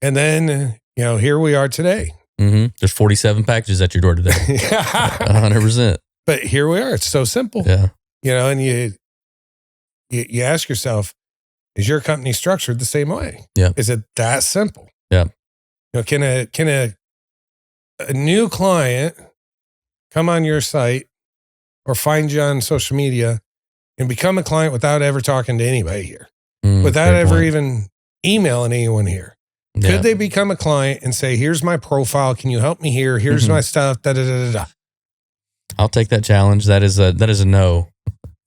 And then, here we are today. There's 47 packages at your door today. 100%. But here we are. It's so simple. Yeah. And you ask yourself, is your company structured the same way? Yeah. Is it that simple? Yeah. Can a new client come on your site or find you on social media and become a client without ever talking to anybody here, without ever even emailing anyone here? Yeah. Could they become a client and say, here's my profile. Can you help me here? Here's my stuff. Da, da, da, da, da. I'll take that challenge. That is a no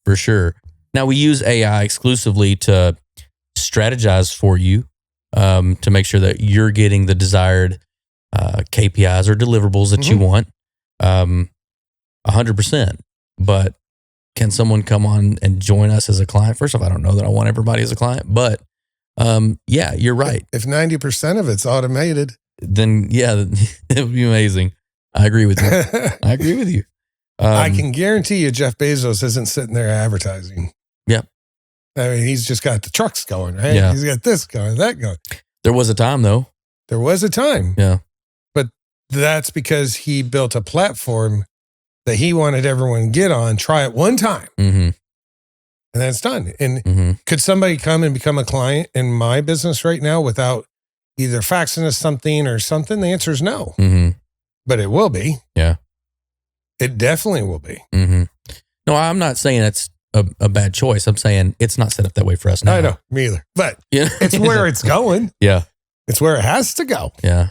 for sure. Now we use AI exclusively to strategize for you, to make sure that you're getting the desired KPIs or deliverables that you want, 100%. But can someone come on and join us as a client? First off, I don't know that I want everybody as a client, but yeah, you're right. If 90% of it's automated, then yeah, it would be amazing. I agree with you. I can guarantee you Jeff Bezos isn't sitting there advertising. Yeah. He's just got the trucks going, right? Yeah. He's got this going, that going. There was a time though. There was a time. Yeah. But that's because he built a platform that he wanted everyone to get on, try it one time. and then it's done. And could somebody come and become a client in my business right now without either faxing us something or something? The answer is no. But it will be. Yeah. It definitely will be. No, I'm not saying that's a bad choice. I'm saying it's not set up that way for us now. I know, me either. But it's where it's going. Yeah. It's where it has to go. Yeah.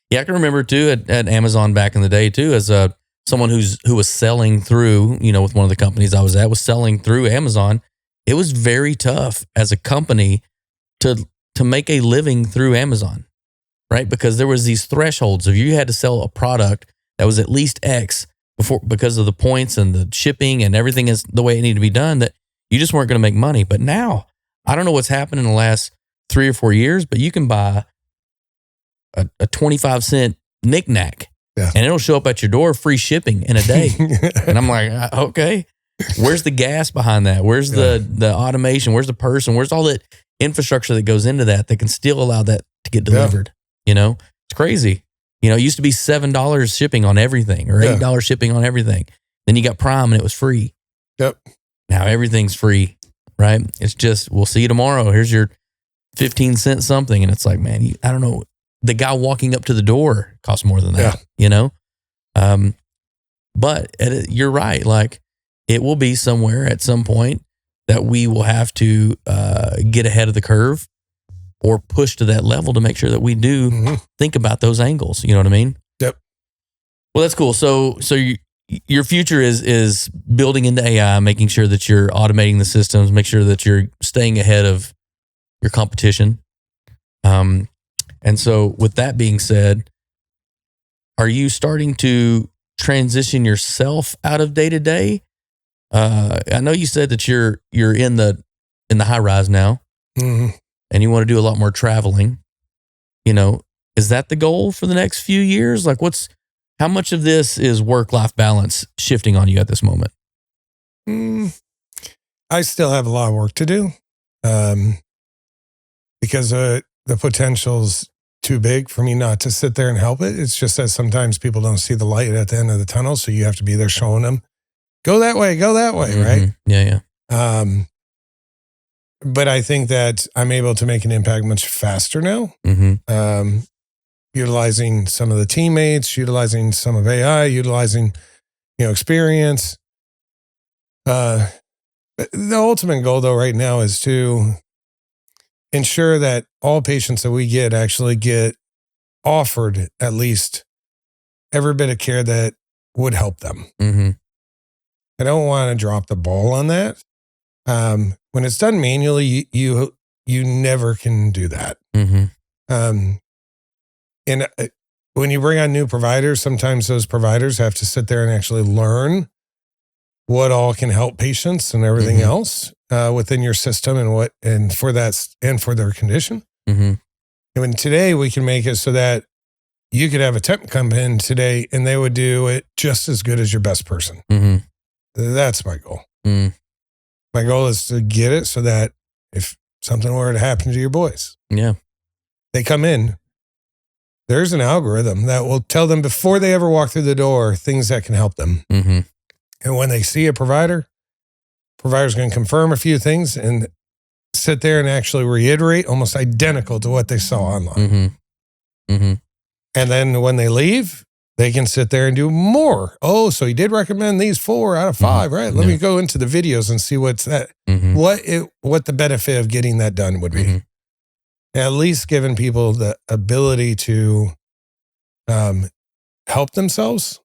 Yeah, I can remember too at Amazon back in the day too, as someone who was selling through, with one of the companies I was at, was selling through Amazon. It was very tough as a company to make a living through Amazon, right? Because there was these thresholds. If you had to sell a product that was at least X because of the points and the shipping and everything is the way it needed to be done, that you just weren't going to make money. But now, I don't know what's happened in the last 3 or 4 years, but you can buy a 25-cent knick-knack and it'll show up at your door, free shipping in a day. And I'm like, okay, where's the gas behind that? Where's the automation? Where's the person? Where's all that infrastructure that goes into that can still allow that to get delivered? It's crazy. It used to be $7 shipping on everything or $8 shipping on everything. Then you got Prime and it was free. Yep. Now everything's free, right? It's just, we'll see you tomorrow. Here's your 15-cent something. And it's like, man, I don't know. The guy walking up to the door costs more than that, But you're right. Like, it will be somewhere at some point that we will have to get ahead of the curve or push to that level to make sure that we do think about those angles. You know what I mean? Yep. Well, that's cool. So your future is building into AI, making sure that you're automating the systems, make sure that you're staying ahead of your competition. And so with that being said, are you starting to transition yourself out of day to day? I know you said that you're in the high rise now, and you want to do a lot more traveling. Is that the goal for the next few years? Like, how much of this is work-life balance shifting on you at this moment? I still have a lot of work to do, because the potential's too big for me not to sit there and help it. It's just that sometimes people don't see the light at the end of the tunnel, so you have to be there showing them, go that way, right? Yeah. But I think that I'm able to make an impact much faster now, utilizing some of the teammates, utilizing some of AI, utilizing, experience. The ultimate goal, though, right now is to ensure that all patients that we get actually get offered at least every bit of care that would help them. I don't want to drop the ball on that. When it's done manually, you never can do that. And when you bring on new providers, sometimes those providers have to sit there and actually learn what all can help patients and everything else within your system and for their condition. And when today we can make it so that you could have a temp come in today and they would do it just as good as your best person. That's my goal. My goal is to get it so that if something were to happen to your boys, they come in, there's an algorithm that will tell them before they ever walk through the door things that can help them. And when they see a provider's going to confirm a few things and sit there and actually reiterate almost identical to what they saw online. And then when they leave, they can sit there and do more. Oh, so he did recommend these 4 out of 5, right? Let me go into the videos and see what the benefit of getting that done would be. At least giving people the ability to help themselves,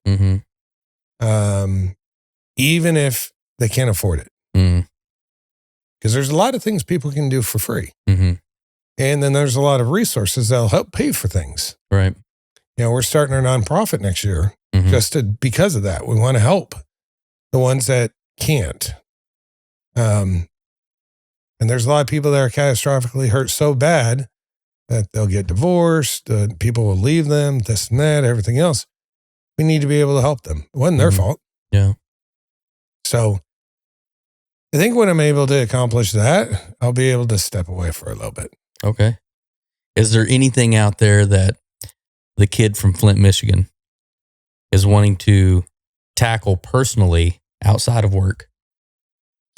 even if they can't afford it. Because there's a lot of things people can do for free. And then there's a lot of resources that'll help pay for things. Right. We're starting our nonprofit next year because of that. We want to help the ones that can't. And there's a lot of people that are catastrophically hurt so bad that they'll get divorced, people will leave them, this and that, everything else. We need to be able to help them. It wasn't their fault. Yeah. So I think when I'm able to accomplish that, I'll be able to step away for a little bit. Okay. Is there anything out there that the kid from Flint, Michigan is wanting to tackle personally outside of work?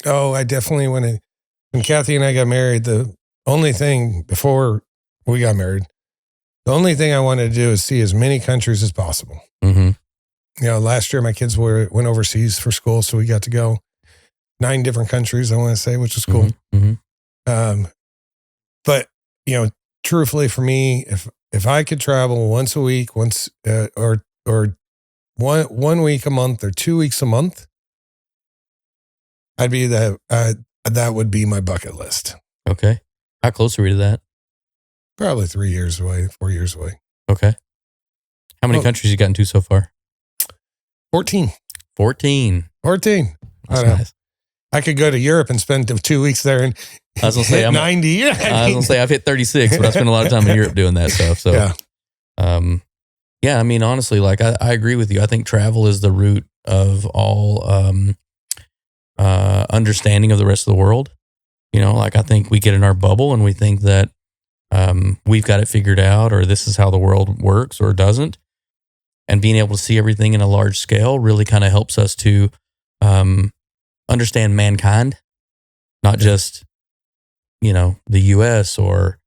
Oh, I definitely when Kathy and I got married, the only thing before we got married, the only thing I wanted to do is see as many countries as possible. Mm-hmm. Last year my kids went overseas for school, so we got to go 9 different countries, I want to say, which was cool. Mm-hmm. But truthfully for me, if I could travel once a week, or 1 week a month or 2 weeks a month, I'd be that would be my bucket list. Okay. How close are we to that? Probably 3 years away, 4 years away. Okay. How many countries you gotten to so far? 14. 14. That's nice. I could go to Europe and spend 2 weeks there and I was gonna say I'm 90. I was gonna say I've hit 36, but I spent a lot of time in Europe doing that stuff. So yeah. I mean, honestly, like I agree with you. I think travel is the root of all understanding of the rest of the world. Like I think we get in our bubble and we think that we've got it figured out, or this is how the world works or doesn't. And being able to see everything in a large scale really kind of helps us to understand mankind, not just, the US or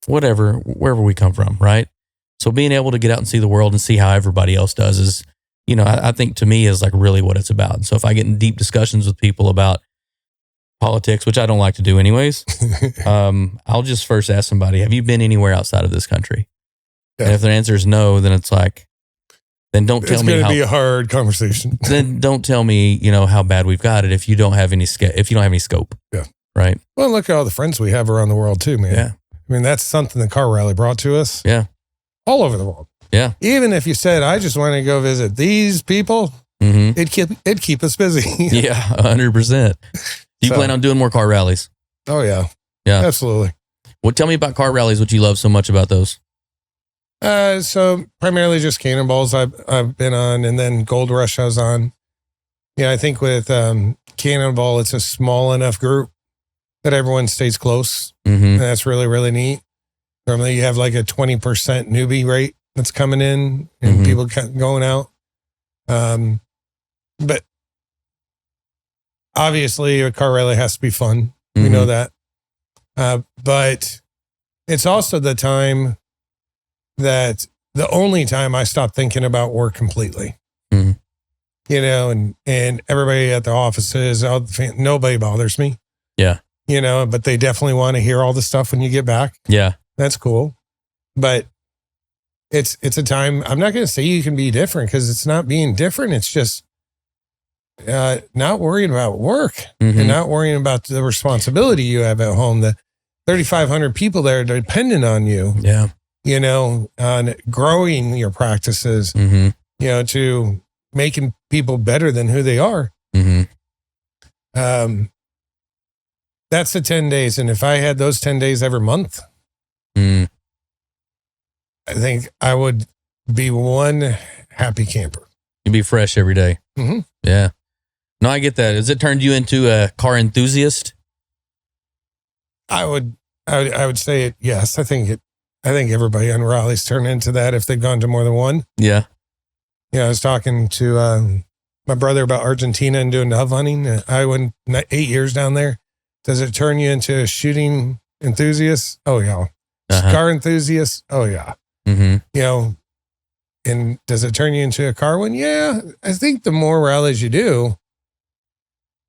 wherever we come from, right? So being able to get out and see the world and see how everybody else does is, I think to me is like really what it's about. And so if I get in deep discussions with people about politics, which I don't like to do anyways, I'll just first ask somebody, have you been anywhere outside of this country? Yeah. And if their answer is no, then it's like, then don't tell me it's going to be a hard conversation. Then don't tell me, how bad we've got it if you don't have any scope. Yeah. Right. Well, look at all the friends we have around the world too, man. Yeah. I mean, that's something the car rally brought to us. Yeah. All over the world. Yeah. Even if you said, I just want to go visit these people, it'd keep us busy. Yeah, 100%. Do you plan on doing more car rallies? Oh, yeah. Yeah. Absolutely. Well, tell me about car rallies, what you love so much about those. So primarily just Cannonballs I've been on, and then Gold Rush I was on. I think with Cannonball, it's a small enough group that everyone stays close. Mm-hmm. And that's really, really neat. Normally you have like a 20% newbie rate that's coming in and people going out. But obviously a car rally has to be fun. We know that. But it's also the only time I stopped thinking about work completely. And everybody at the offices, nobody bothers me. Yeah. But they definitely want to hear all the stuff when you get back. Yeah. That's cool. But it's a time, I'm not going to say you can be different because it's not being different. It's just not worrying about work and not worrying about the responsibility you have at home. The 3,500 people there are dependent on you. Yeah. On growing your practices, to making people better than who they are. That's the 10 days. And if I had those 10 days every month, I think I would be one happy camper. You'd be fresh every day. Yeah. No, I get that. Has it turned you into a car enthusiast? I would say it. Yes. I think everybody on rallies turn into that if they've gone to more than one. Yeah. I was talking to my brother about Argentina and doing dove hunting. I went 8 years down there. Does it turn you into a shooting enthusiast? Oh, yeah. Car enthusiast? Oh, yeah. And does it turn you into a car one? Yeah. I think the more rallies you do,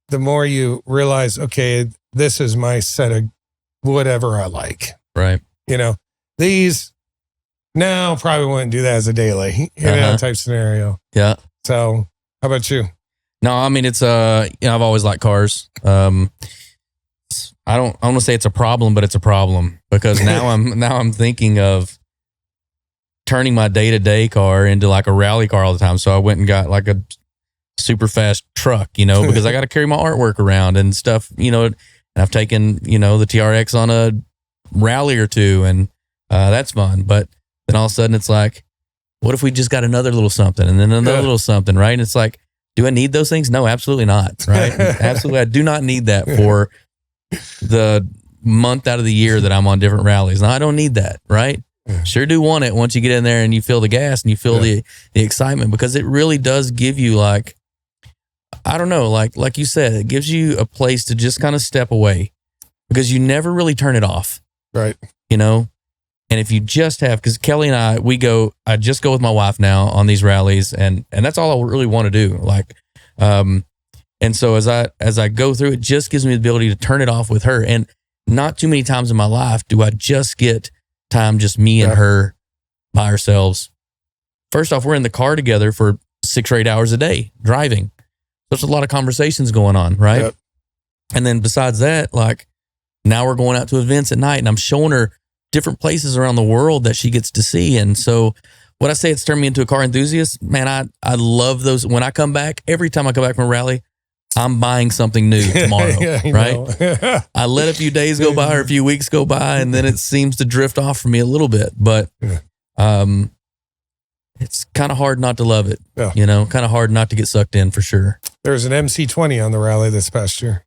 the more you realize, okay, this is my set of whatever I like. Right. These now probably wouldn't do that as a daily, type scenario. Yeah. So how about you? No, I mean, it's, I've always liked cars. I don't want to say it's a problem, but it's a problem because now I'm thinking of turning my day-to-day car into like a rally car all the time. So I went and got like a super fast truck, because I got to carry my artwork around and stuff, and I've taken, the TRX on a rally or two and that's fun. But then all of a sudden it's like, what if we just got another little something and then another little something, right? And it's like, do I need those things? No, absolutely not, right? Absolutely. I do not need that for the month out of the year that I'm on different rallies. Now, I don't need that, right? Sure do want it once you get in there and you feel the gas and you feel the excitement, because it really does give you like I don't know, like you said, it gives you a place to just kind of step away because you never really turn it off. Right. You know? And if you just have, because Kelly and I just go with my wife now on these rallies, and that's all I really want to do. Like, and so as I go through, it just gives me the ability to turn it off with her. And not too many times in my life do I just get time, just me and her by ourselves. First off, we're in the car together for 6 or 8 hours a day driving. There's a lot of conversations going on, right? Yep. And then besides that, like now we're going out to events at night, and I'm showing her different places around the world that she gets to see. And so when I say it's turned me into a car enthusiast, man, I love those. When I come back, every time I come back from a rally, I'm buying something new tomorrow, right? I let a few days go by or a few weeks go by, and then it seems to drift off for me a little bit. But it's kind of hard not to love it, you know, kind of hard not to get sucked in for sure. There's an MC20 on the rally this past year.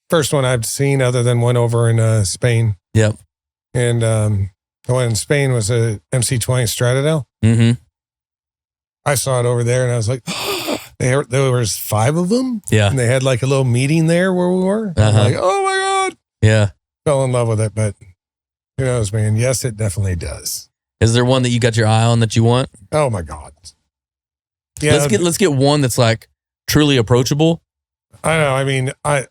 First one I've seen other than one over in Spain. Yep. And the one in Spain was a MC20 Stradale. Mm-hmm. I saw it over there and I was like, there was 5 of them. Yeah. And they had like a little meeting there where we were. I'm like, oh my God. Yeah. Fell in love with it, but who knows, man? Yes, it definitely does. Is there one that you got your eye on that you want? Oh my God. Yeah. Let's get one that's like truly approachable. I know. I mean, I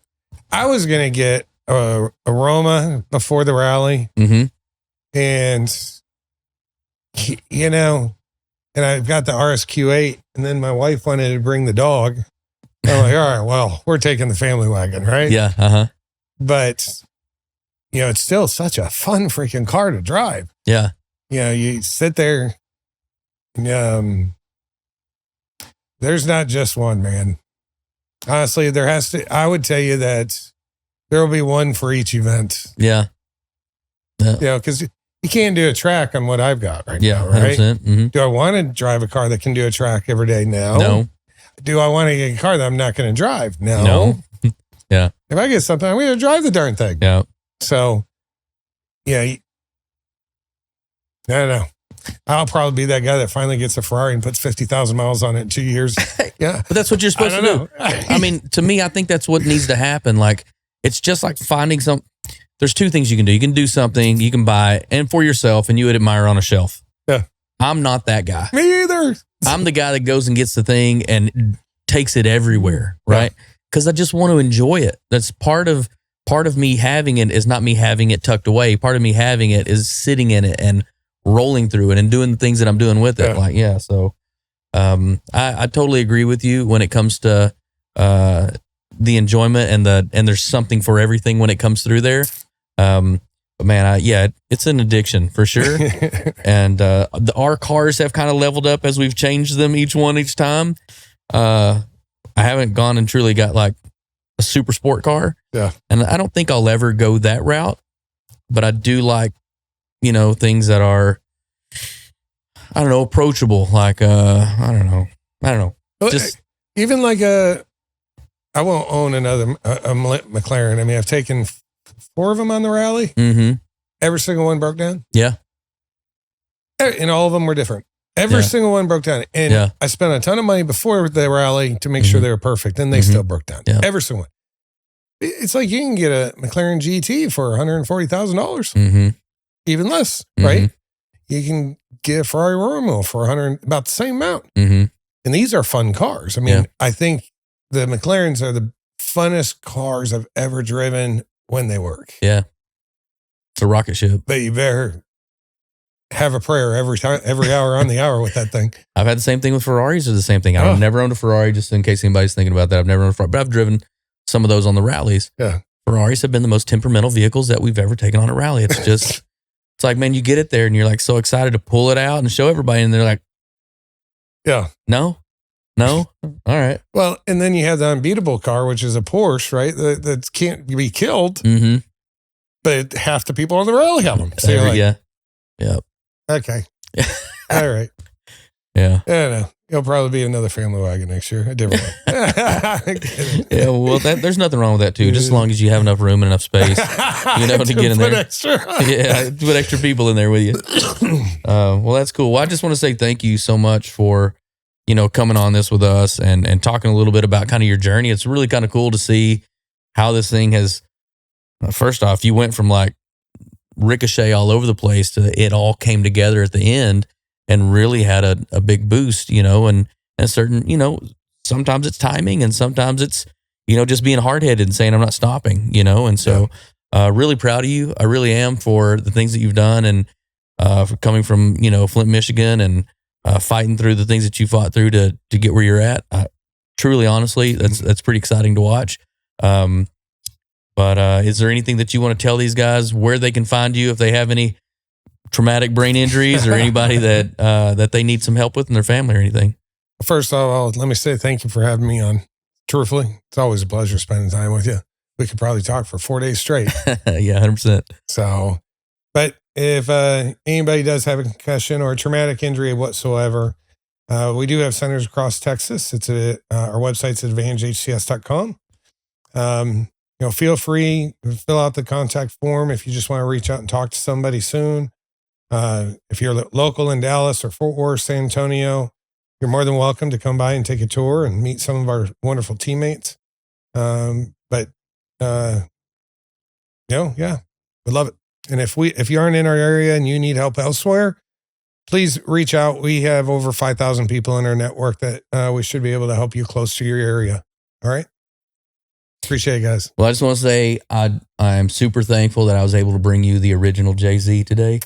was going to get a Roma before the rally. Mm-hmm. And, you know, and I've got the RSQ8, and then my wife wanted to bring the dog. I'm like, all right, well, we're taking the family wagon, right? Yeah. Uh-huh. But, you know, it's still such a fun freaking car to drive. Yeah. You know, you sit there. There's not just one, man. Honestly, I would tell you that there will be one for each event. Yeah. You know, because you can't do a track on what I've got right now, right? 100%. Mm-hmm. Do I want to drive a car that can do a track every day? No. Do I want to get a car that I'm not going to drive? No. Yeah. If I get something, I'm going to drive the darn thing. Yeah. So, yeah. I don't know. I'll probably be that guy that finally gets a Ferrari and puts 50,000 miles on it in 2 years. Yeah. But that's what you're supposed to do. I mean, to me, I think that's what needs to happen. Like, it's just like finding there's 2 things you can do. You can do something, you can buy, and for yourself, and you would admire on a shelf. Yeah. I'm not that guy. Me either. I'm the guy that goes and gets the thing and takes it everywhere, right? Because I just want to enjoy it. That's part of me having it is not me having it tucked away. Part of me having it is sitting in it and rolling through it and doing the things that I'm doing with it. So I totally agree with you when it comes to the enjoyment and there's something for everything when it comes through there. But man, it's an addiction for sure. And our cars have kind of leveled up as we've changed them each time. I haven't gone and truly got like a super sport car. Yeah. And I don't think I'll ever go that route, but I do like, you know, things that are, I don't know, approachable. Like, I don't know. Just even like I won't own another a McLaren. I mean, I've taken 4 of them on the rally. Mm-hmm. Every single one broke down. Yeah. And all of them were different. Every single one broke down. And I spent a ton of money before the rally to make sure they were perfect. And they still broke down. Yeah. Every single one. It's like you can get a McLaren GT for $140,000. Mm-hmm. Even less, right? You can get a Ferrari Romeo for about the same amount. Mm-hmm. And these are fun cars. I mean, I think the McLarens are the funnest cars I've ever driven when they work. Yeah. It's a rocket ship. But you better have a prayer every hour on the hour with that thing. I've had the same thing with Ferraris or the same thing. I've never owned a Ferrari, just in case anybody's thinking about that. I've never owned a Ferrari, but I've driven some of those on the rallies. Yeah. Ferraris have been the most temperamental vehicles that we've ever taken on a rally. It's just, it's like, man, you get it there and you're like so excited to pull it out and show everybody. And they're like, no. All right. Well, and then you have the unbeatable car, which is a Porsche, right? That can't be killed. Mm-hmm. But half the people on the rally have them. So you're like, yeah. Okay. All right. Yeah. I don't know. It'll probably be another family wagon next year. A different one. Yeah, well, there's nothing wrong with that too. Just as long as you have enough room and enough space, you know, to get in there. Put extra people in there with you. Well, that's cool. Well, I just want to say thank you so much for, coming on this with us and talking a little bit about kind of your journey. It's really kind of cool to see how this thing has, first off, you went from like Ricochet all over the place to it all came together at the end and really had a big boost, and certain, sometimes it's timing and sometimes it's, just being hard-headed and saying, I'm not stopping, and so really proud of you. I really am for the things that you've done and for coming from, Flint, Michigan and fighting through the things that you fought through to get where you're at. Truly, honestly, that's pretty exciting to watch. But is there anything that you want to tell these guys where they can find you if they have any traumatic brain injuries or anybody that they need some help with in their family or anything? First of all, let me say thank you for having me on. Truthfully, it's always a pleasure spending time with you. We could probably talk for 4 days straight. Yeah, 100%. So, but if anybody does have a concussion or a traumatic injury whatsoever, we do have centers across Texas. It's our website's at advantagehcs.com. Feel free to fill out the contact form if you just want to reach out and talk to somebody soon. If you're local in Dallas or Fort Worth, San Antonio, you're more than welcome to come by and take a tour and meet some of our wonderful teammates. Yeah, we love it. And if you aren't in our area and you need help elsewhere, please reach out. We have over 5,000 people in our network that we should be able to help you close to your area. All right. Appreciate it, guys. Well, I just want to say I'm super thankful that I was able to bring you the original Jay-Z today.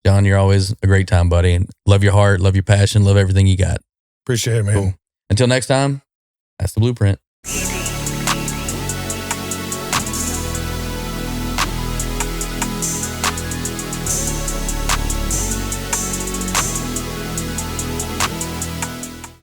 John, you're always a great time, buddy. And love your heart, love your passion, love everything you got. Appreciate it, man. Cool. Until next time, that's the Blueprint.